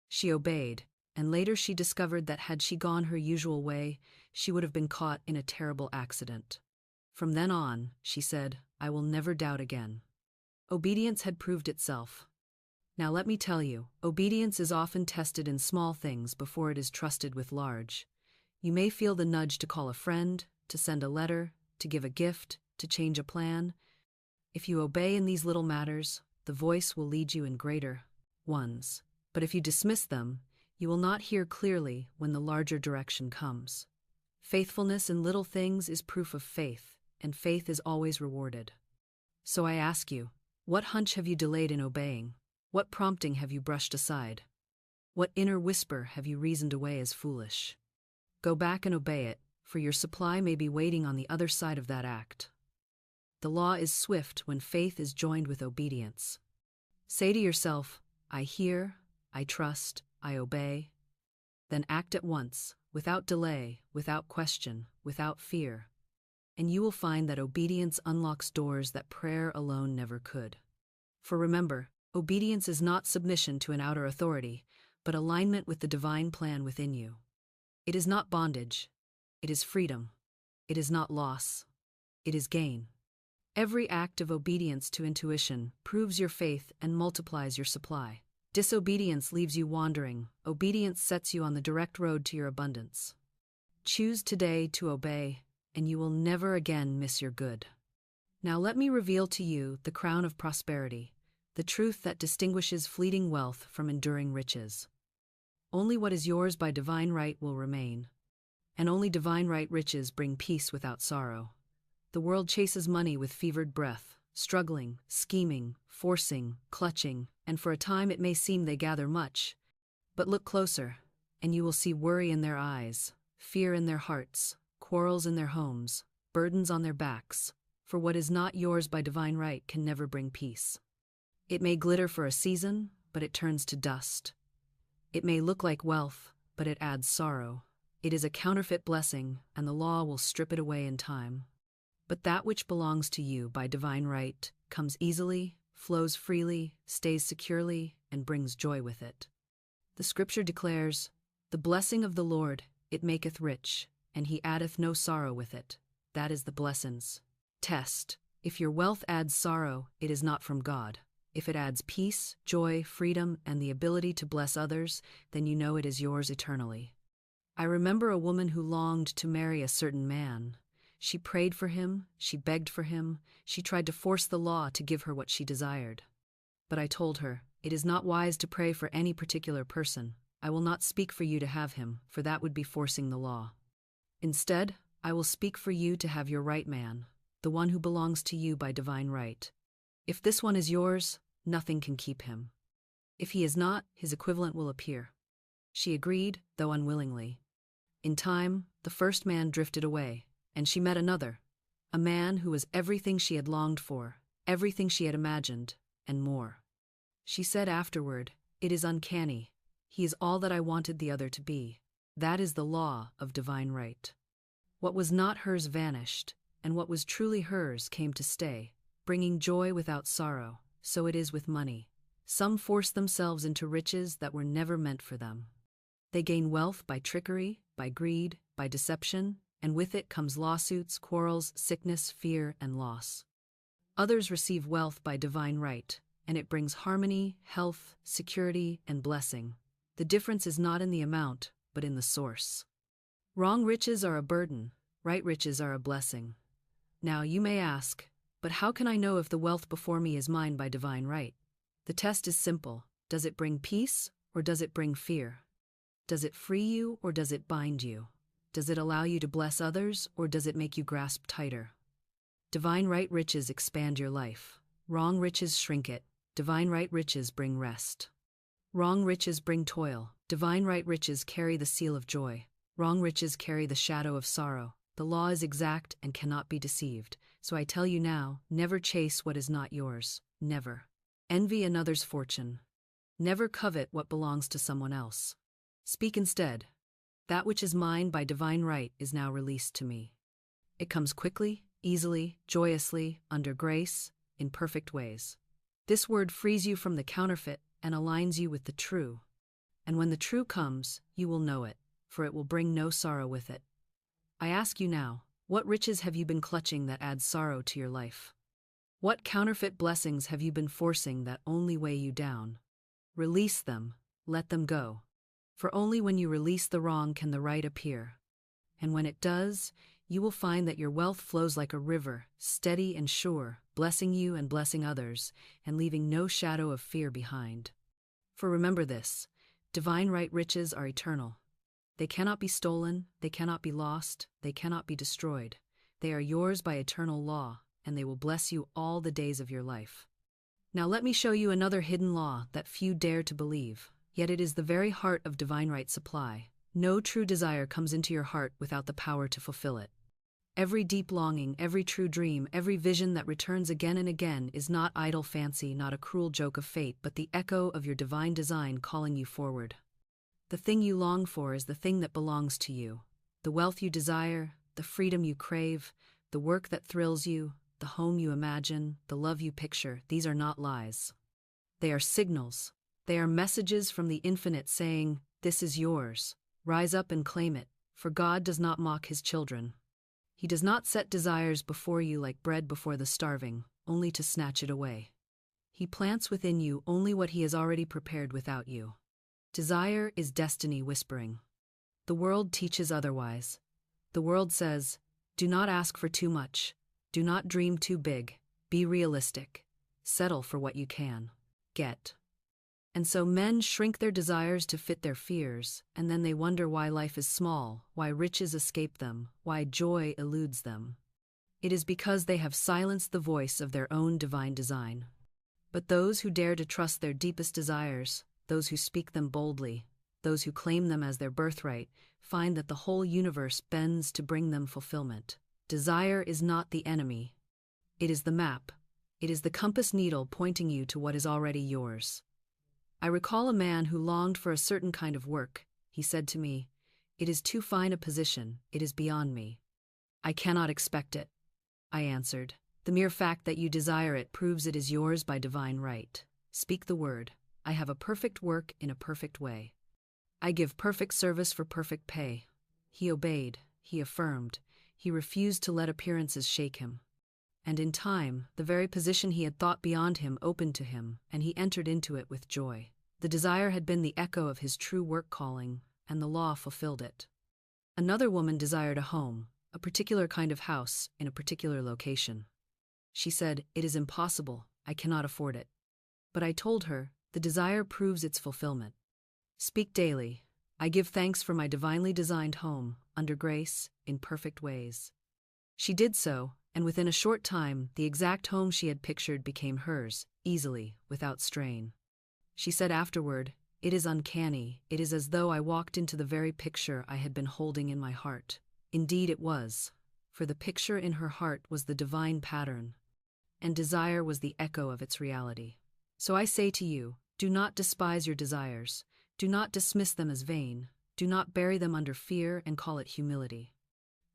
A: She obeyed, and later she discovered that had she gone her usual way, she would have been caught in a terrible accident. From then on, she said, I will never doubt again. Obedience had proved itself. Now let me tell you, obedience is often tested in small things before it is trusted with large. You may feel the nudge to call a friend, to send a letter, to give a gift, to change a plan. If you obey in these little matters, the voice will lead you in greater ones. But if you dismiss them, you will not hear clearly when the larger direction comes. Faithfulness in little things is proof of faith, and faith is always rewarded. So I ask you, what hunch have you delayed in obeying? What prompting have you brushed aside? What inner whisper have you reasoned away as foolish? Go back and obey it, for your supply may be waiting on the other side of that act. The law is swift when faith is joined with obedience. Say to yourself, I hear, I trust, I obey. Then act at once, without delay, without question, without fear. And you will find that obedience unlocks doors that prayer alone never could. For remember, obedience is not submission to an outer authority, but alignment with the divine plan within you. It is not bondage. It is freedom. It is not loss. It is gain. Every act of obedience to intuition proves your faith and multiplies your supply. Disobedience leaves you wandering. Obedience sets you on the direct road to your abundance. Choose today to obey, and you will never again miss your good. Now let me reveal to you the crown of prosperity, the truth that distinguishes fleeting wealth from enduring riches. Only what is yours by divine right will remain, and only divine right riches bring peace without sorrow. The world chases money with fevered breath, struggling, scheming, forcing, clutching, and for a time it may seem they gather much. But look closer, and you will see worry in their eyes, fear in their hearts, quarrels in their homes, burdens on their backs, for what is not yours by divine right can never bring peace. It may glitter for a season, but it turns to dust. It may look like wealth, but it adds sorrow. It is a counterfeit blessing, and the law will strip it away in time. But that which belongs to you by divine right comes easily, flows freely, stays securely, and brings joy with it. The scripture declares, "The blessing of the Lord, it maketh rich, and he addeth no sorrow with it." That is the blessings. Test. If your wealth adds sorrow, it is not from God. If it adds peace, joy, freedom, and the ability to bless others, then you know it is yours eternally. I remember a woman who longed to marry a certain man. She prayed for him, she begged for him, she tried to force the law to give her what she desired. But I told her, it is not wise to pray for any particular person. I will not speak for you to have him, for that would be forcing the law. Instead, I will speak for you to have your right man, the one who belongs to you by divine right. If this one is yours, nothing can keep him. If he is not, his equivalent will appear. She agreed, though unwillingly. In time, the first man drifted away, and she met another, a man who was everything she had longed for, everything she had imagined, and more. She said afterward, "It is uncanny. He is all that I wanted the other to be." That is the law of divine right. What was not hers vanished, and what was truly hers came to stay, bringing joy without sorrow. So it is with money. Some force themselves into riches that were never meant for them. They gain wealth by trickery, by greed, by deception, and with it comes lawsuits, quarrels, sickness, fear, and loss. Others receive wealth by divine right, and it brings harmony, health, security, and blessing. The difference is not in the amount, but in the source. Wrong riches are a burden, right riches are a blessing. Now you may ask, but how can I know if the wealth before me is mine by divine right? The test is simple. Does it bring peace, or does it bring fear? Does it free you, or does it bind you? Does it allow you to bless others, or does it make you grasp tighter? Divine right riches expand your life. Wrong riches shrink it. Divine right riches bring rest. Wrong riches bring toil. Divine right riches carry the seal of joy. Wrong riches carry the shadow of sorrow. The law is exact and cannot be deceived. So I tell you now, never chase what is not yours. Never. Envy another's fortune. Never covet what belongs to someone else. Speak instead. That which is mine by divine right is now released to me. It comes quickly, easily, joyously, under grace, in perfect ways. This word frees you from the counterfeit and aligns you with the true. And when the true comes, you will know it, for it will bring no sorrow with it. I ask you now, what riches have you been clutching that add sorrow to your life? What counterfeit blessings have you been forcing that only weigh you down? Release them, let them go. For only when you release the wrong can the right appear. And when it does, you will find that your wealth flows like a river, steady and sure, blessing you and blessing others, and leaving no shadow of fear behind. For remember this, divine right riches are eternal. They cannot be stolen, they cannot be lost, they cannot be destroyed. They are yours by eternal law, and they will bless you all the days of your life. Now let me show you another hidden law that few dare to believe, yet it is the very heart of divine right supply. No true desire comes into your heart without the power to fulfill it. Every deep longing, every true dream, every vision that returns again and again is not idle fancy, not a cruel joke of fate, but the echo of your divine design calling you forward. The thing you long for is the thing that belongs to you. The wealth you desire, the freedom you crave, the work that thrills you, the home you imagine, the love you picture, these are not lies. They are signals. They are messages from the infinite saying, "This is yours. Rise up and claim it, for God does not mock his children. He does not set desires before you like bread before the starving, only to snatch it away. He plants within you only what he has already prepared without you. Desire is destiny whispering. The world teaches otherwise. The world says, do not ask for too much. Do not dream too big. Be realistic. Settle for what you can get. And so men shrink their desires to fit their fears, and then they wonder why life is small, why riches escape them, why joy eludes them. It is because they have silenced the voice of their own divine design. But those who dare to trust their deepest desires, those who speak them boldly, those who claim them as their birthright, find that the whole universe bends to bring them fulfillment. Desire is not the enemy. It is the map. It is the compass needle pointing you to what is already yours. I recall a man who longed for a certain kind of work. He said to me, "It is too fine a position, it is beyond me. I cannot expect it." I answered, "The mere fact that you desire it proves it is yours by divine right. Speak the word. I have a perfect work in a perfect way. I give perfect service for perfect pay." He obeyed, he affirmed, he refused to let appearances shake him. And in time, the very position he had thought beyond him opened to him, and he entered into it with joy. The desire had been the echo of his true work calling, and the law fulfilled it. Another woman desired a home, a particular kind of house, in a particular location. She said, "It is impossible, I cannot afford it." But I told her, the desire proves its fulfillment. Speak daily. I give thanks for my divinely designed home, under grace, in perfect ways. She did so, and within a short time, the exact home she had pictured became hers, easily, without strain. She said afterward, "It is uncanny, it is as though I walked into the very picture I had been holding in my heart." Indeed it was, for the picture in her heart was the divine pattern, and desire was the echo of its reality. So I say to you, do not despise your desires, do not dismiss them as vain, do not bury them under fear and call it humility.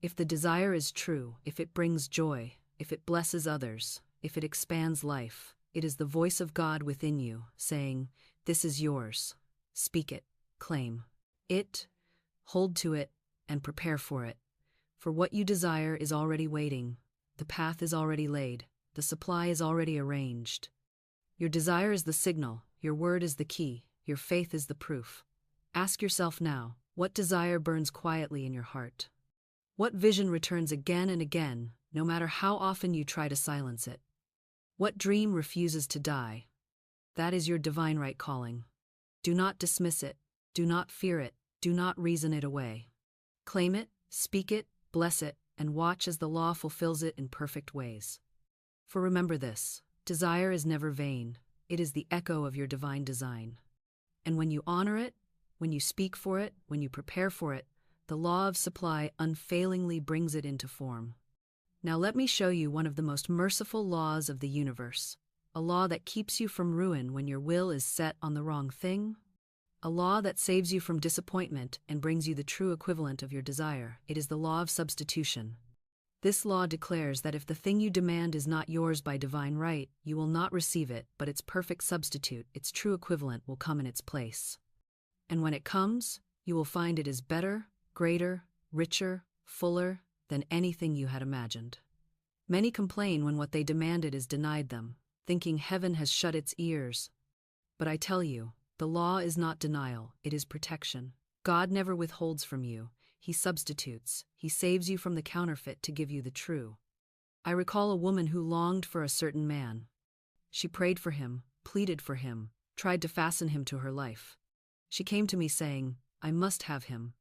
A: If the desire is true, if it brings joy, if it blesses others, if it expands life, it is the voice of God within you, saying, "This is yours." Speak it, claim it, hold to it, and prepare for it. For what you desire is already waiting, the path is already laid, the supply is already arranged. Your desire is the signal, your word is the key, your faith is the proof. Ask yourself now, what desire burns quietly in your heart? What vision returns again and again, no matter how often you try to silence it? What dream refuses to die? That is your divine right calling. Do not dismiss it, do not fear it, do not reason it away. Claim it, speak it, bless it, and watch as the law fulfills it in perfect ways. For remember this, desire is never vain, it is the echo of your divine design. And when you honor it, when you speak for it, when you prepare for it, the law of supply unfailingly brings it into form. Now let me show you one of the most merciful laws of the universe, a law that keeps you from ruin when your will is set on the wrong thing, a law that saves you from disappointment and brings you the true equivalent of your desire. It is the law of substitution. This law declares that if the thing you demand is not yours by divine right, you will not receive it, but its perfect substitute, its true equivalent, will come in its place. And when it comes, you will find it is better, greater, richer, fuller than anything you had imagined. Many complain when what they demanded is denied them, thinking heaven has shut its ears. But I tell you, the law is not denial, it is protection. God never withholds from you, He substitutes, He saves you from the counterfeit to give you the true. I recall a woman who longed for a certain man. She prayed for him, pleaded for him, tried to fasten him to her life. She came to me saying, I must have him.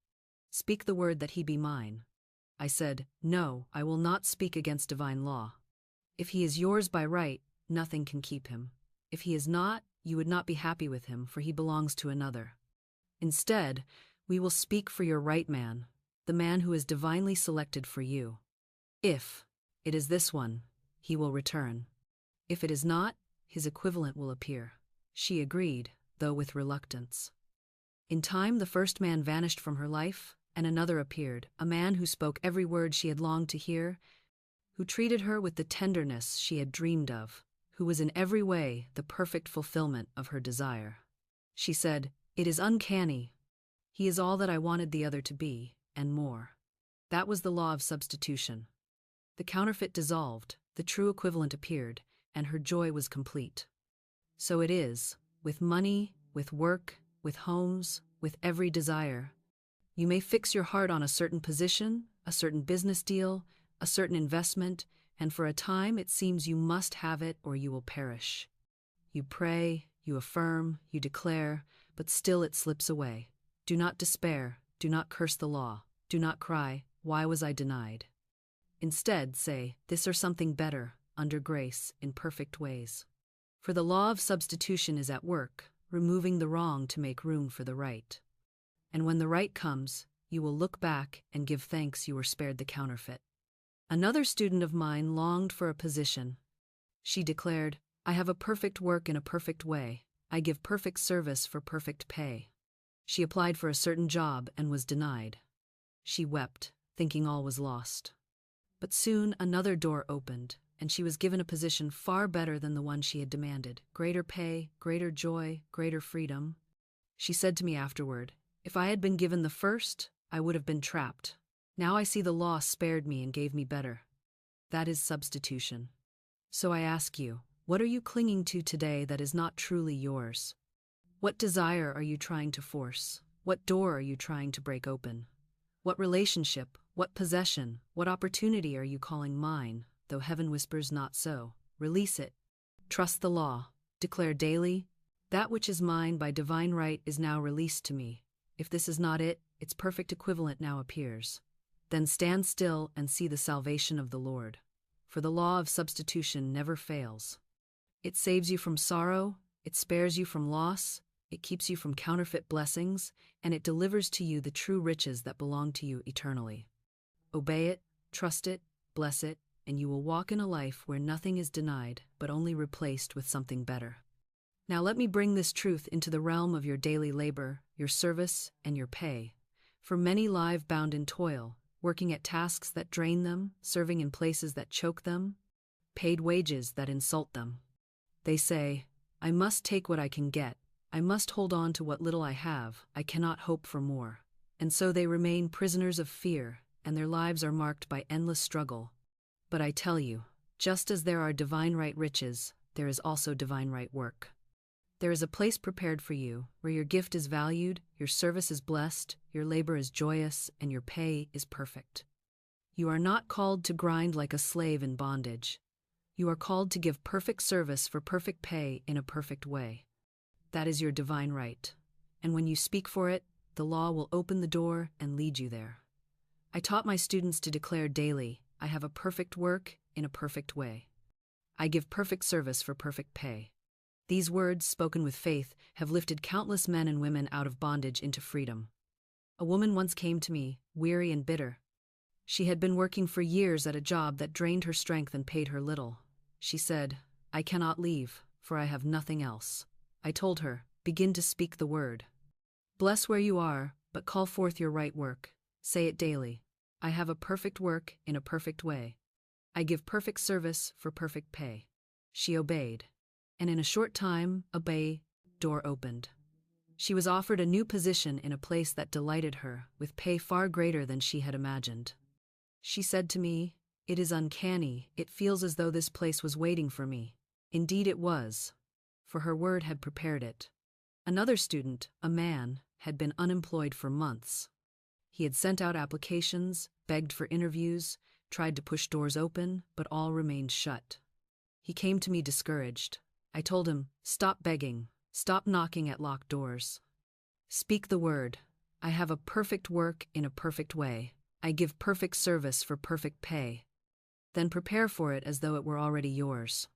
A: Speak the word that he be mine. I said, no, I will not speak against divine law. If he is yours by right, nothing can keep him. If he is not, you would not be happy with him, for he belongs to another. Instead, we will speak for your right man, the man who is divinely selected for you. If it is this one, he will return. If it is not, his equivalent will appear. She agreed, though with reluctance. In time, the first man vanished from her life, and another appeared, a man who spoke every word she had longed to hear, who treated her with the tenderness she had dreamed of, who was in every way the perfect fulfillment of her desire. She said, it is uncanny. He is all that I wanted the other to be, and more. That was the law of substitution. The counterfeit dissolved, the true equivalent appeared, and her joy was complete. So it is, with money, with work, with homes, with every desire. You may fix your heart on a certain position, a certain business deal, a certain investment, and for a time it seems you must have it or you will perish. You pray, you affirm, you declare, but still it slips away. Do not despair, do not curse the law, do not cry, why was I denied? Instead, say, this or something better, under grace, in perfect ways. For the law of substitution is at work, removing the wrong to make room for the right. And when the right comes, you will look back and give thanks you were spared the counterfeit. Another student of mine longed for a position. She declared, I have a perfect work in a perfect way. I give perfect service for perfect pay. She applied for a certain job and was denied. She wept, thinking all was lost. But soon another door opened, and she was given a position far better than the one she had demanded. Greater pay, greater joy, greater freedom. She said to me afterward, if I had been given the first, I would have been trapped. Now I see the law spared me and gave me better. That is substitution. So I ask you, what are you clinging to today that is not truly yours? What desire are you trying to force? What door are you trying to break open? What relationship, what possession, what opportunity are you calling mine, though heaven whispers not so? Release it. Trust the law. Declare daily, that which is mine by divine right is now released to me. If this is not it, its perfect equivalent now appears. Then stand still and see the salvation of the Lord. For the law of substitution never fails. It saves you from sorrow, it spares you from loss, it keeps you from counterfeit blessings, and it delivers to you the true riches that belong to you eternally. Obey it, trust it, bless it, and you will walk in a life where nothing is denied but only replaced with something better. Now let me bring this truth into the realm of your daily labor, your service, and your pay. For many lie bound in toil, working at tasks that drain them, serving in places that choke them, paid wages that insult them. They say, I must take what I can get, I must hold on to what little I have, I cannot hope for more. And so they remain prisoners of fear, and their lives are marked by endless struggle. But I tell you, just as there are divine right riches, there is also divine right work. There is a place prepared for you, where your gift is valued, your service is blessed, your labor is joyous, and your pay is perfect. You are not called to grind like a slave in bondage. You are called to give perfect service for perfect pay in a perfect way. That is your divine right. And when you speak for it, the law will open the door and lead you there. I taught my students to declare daily, I have a perfect work in a perfect way. I give perfect service for perfect pay. These words, spoken with faith, have lifted countless men and women out of bondage into freedom. A woman once came to me, weary and bitter. She had been working for years at a job that drained her strength and paid her little. She said, I cannot leave, for I have nothing else. I told her, begin to speak the word. Bless where you are, but call forth your right work. Say it daily. I have a perfect work in a perfect way. I give perfect service for perfect pay. She obeyed. And in a short time, a door opened. She was offered a new position in a place that delighted her, with pay far greater than she had imagined. She said to me, It is uncanny, it feels as though this place was waiting for me. Indeed it was, for her word had prepared it. Another student, a man, had been unemployed for months. He had sent out applications, begged for interviews, tried to push doors open, but all remained shut. He came to me discouraged. I told him, "Stop begging, stop knocking at locked doors. Speak the word. I have a perfect work in a perfect way. I give perfect service for perfect pay. Then prepare for it as though it were already yours."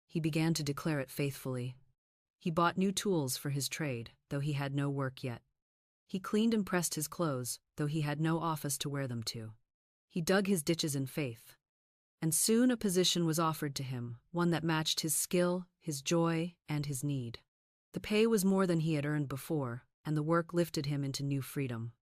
A: He began to declare it faithfully. He bought new tools for his trade, though he had no work yet. He cleaned and pressed his clothes, though he had no office to wear them to. He dug his ditches in faith. And soon a position was offered to him, one that matched his skill, his joy, and his need. The pay was more than he had earned before, and the work lifted him into new freedom.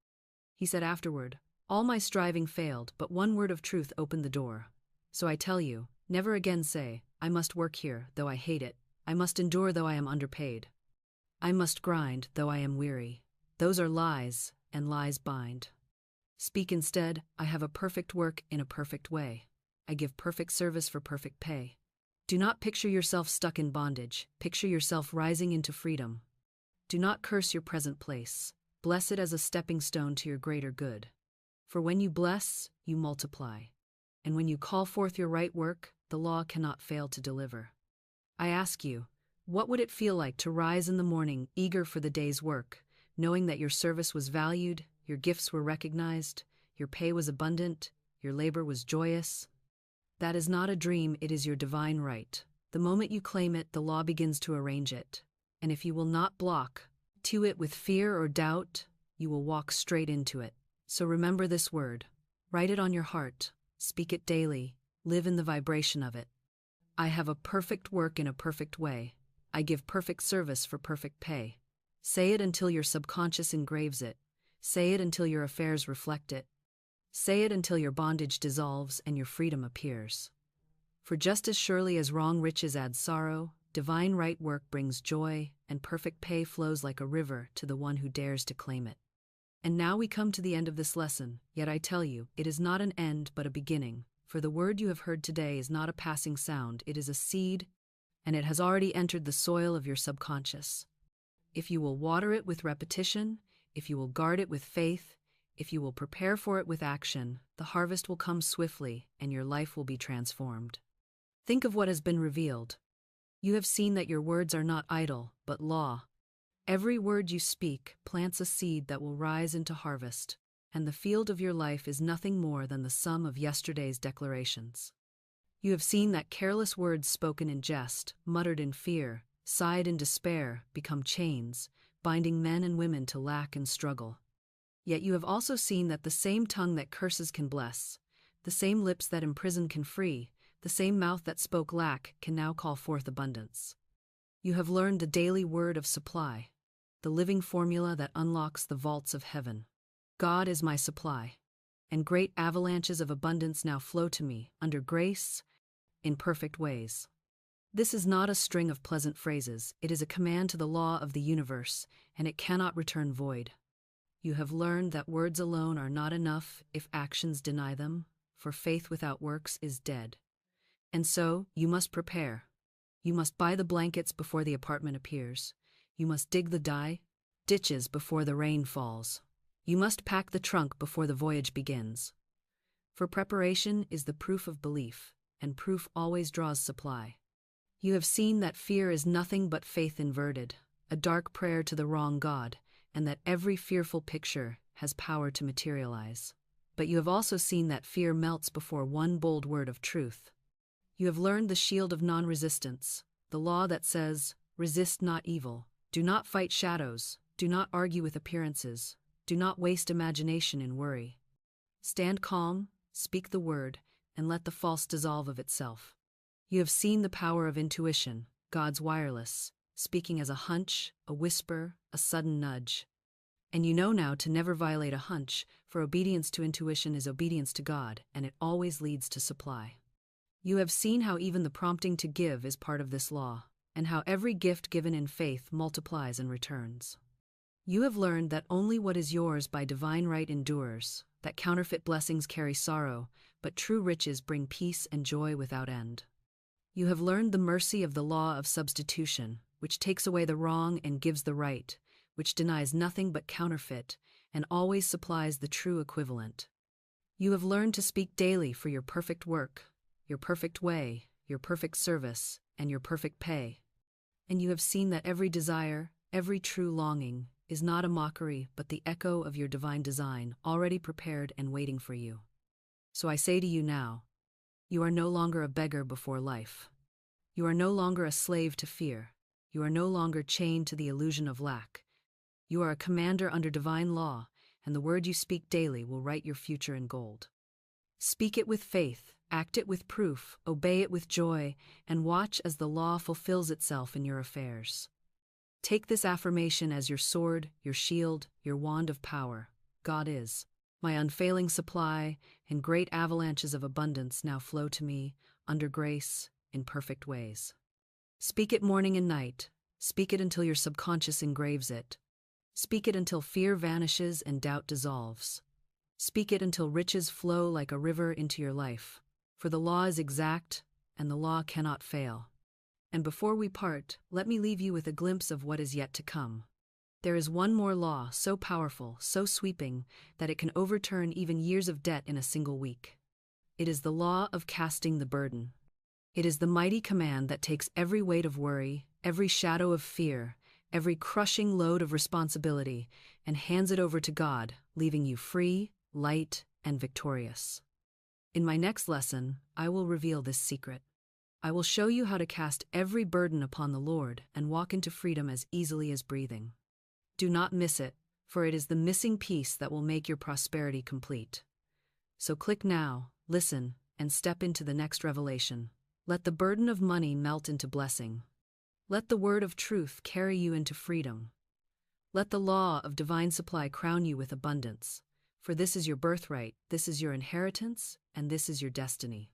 A: He said afterward, "All my striving failed, but one word of truth opened the door. So I tell you, never again say, 'I must work here, though I hate it. I must endure, though I am underpaid. I must grind, though I am weary.' Those are lies, and lies bind. Speak instead, 'I have a perfect work in a perfect way. I give perfect service for perfect pay.' Do not picture yourself stuck in bondage. Picture yourself rising into freedom. Do not curse your present place. Bless it as a stepping stone to your greater good. For when you bless, you multiply. And when you call forth your right work, the law cannot fail to deliver. I ask you, what would it feel like to rise in the morning eager for the day's work, knowing that your service was valued, your gifts were recognized, your pay was abundant, your labor was joyous? That is not a dream, it is your divine right. The moment you claim it, the law begins to arrange it. And if you will not block to it with fear or doubt, you will walk straight into it. So remember this word. Write it on your heart. Speak it daily. Live in the vibration of it. I have a perfect work in a perfect way. I give perfect service for perfect pay. Say it until your subconscious engraves it. Say it until your affairs reflect it. Say it until your bondage dissolves and your freedom appears. For just as surely as wrong riches add sorrow, divine right work brings joy, and perfect pay flows like a river to the one who dares to claim it. And now we come to the end of this lesson, yet I tell you, it is not an end but a beginning, for the word you have heard today is not a passing sound, it is a seed, and it has already entered the soil of your subconscious. If you will water it with repetition, if you will guard it with faith, if you will prepare for it with action, the harvest will come swiftly and your life will be transformed. Think of what has been revealed. You have seen that your words are not idle, but law. Every word you speak plants a seed that will rise into harvest, and the field of your life is nothing more than the sum of yesterday's declarations. You have seen that careless words spoken in jest, muttered in fear, sighed in despair, become chains, binding men and women to lack and struggle. Yet you have also seen that the same tongue that curses can bless, the same lips that imprison can free, the same mouth that spoke lack can now call forth abundance. You have learned the daily word of supply, the living formula that unlocks the vaults of heaven. God is my supply, and great avalanches of abundance now flow to me, under grace, in perfect ways. This is not a string of pleasant phrases, it is a command to the law of the universe, and it cannot return void. You have learned that words alone are not enough if actions deny them, for faith without works is dead. And so, you must prepare. You must buy the blankets before the apartment appears. You must dig the ditches before the rain falls. You must pack the trunk before the voyage begins. For preparation is the proof of belief, and proof always draws supply. You have seen that fear is nothing but faith inverted, a dark prayer to the wrong God, and that every fearful picture has power to materialize. But you have also seen that fear melts before one bold word of truth. You have learned the shield of non-resistance, the law that says, resist not evil, do not fight shadows, do not argue with appearances, do not waste imagination in worry. Stand calm, speak the word, and let the false dissolve of itself. You have seen the power of intuition, God's wireless, speaking as a hunch, a whisper, a sudden nudge. And you know now to never violate a hunch, for obedience to intuition is obedience to God, and it always leads to supply. You have seen how even the prompting to give is part of this law, and how every gift given in faith multiplies and returns. You have learned that only what is yours by divine right endures, that counterfeit blessings carry sorrow, but true riches bring peace and joy without end. You have learned the mercy of the law of substitution, which takes away the wrong and gives the right, which denies nothing but counterfeit, and always supplies the true equivalent. You have learned to speak daily for your perfect work, your perfect way, your perfect service, and your perfect pay. And you have seen that every desire, every true longing, is not a mockery but the echo of your divine design, already prepared and waiting for you. So I say to you now, you are no longer a beggar before life. You are no longer a slave to fear. You are no longer chained to the illusion of lack. You are a commander under divine law, and the word you speak daily will write your future in gold. Speak it with faith, act it with proof, obey it with joy, and watch as the law fulfills itself in your affairs. Take this affirmation as your sword, your shield, your wand of power. God is my unfailing supply, and great avalanches of abundance now flow to me, under grace, in perfect ways. Speak it morning and night. Speak it until your subconscious engraves it. Speak it until fear vanishes and doubt dissolves. Speak it until riches flow like a river into your life. For the law is exact, and the law cannot fail. And before we part, let me leave you with a glimpse of what is yet to come. There is one more law, so powerful, so sweeping, that it can overturn even years of debt in a single week. It is the law of casting the burden. It is the mighty command that takes every weight of worry, every shadow of fear, every crushing load of responsibility, and hands it over to God, leaving you free, light, and victorious. In my next lesson, I will reveal this secret. I will show you how to cast every burden upon the Lord and walk into freedom as easily as breathing. Do not miss it, for it is the missing piece that will make your prosperity complete. So click now, listen, and step into the next revelation. Let the burden of money melt into blessing. Let the word of truth carry you into freedom. Let the law of divine supply crown you with abundance. For this is your birthright, this is your inheritance, and this is your destiny.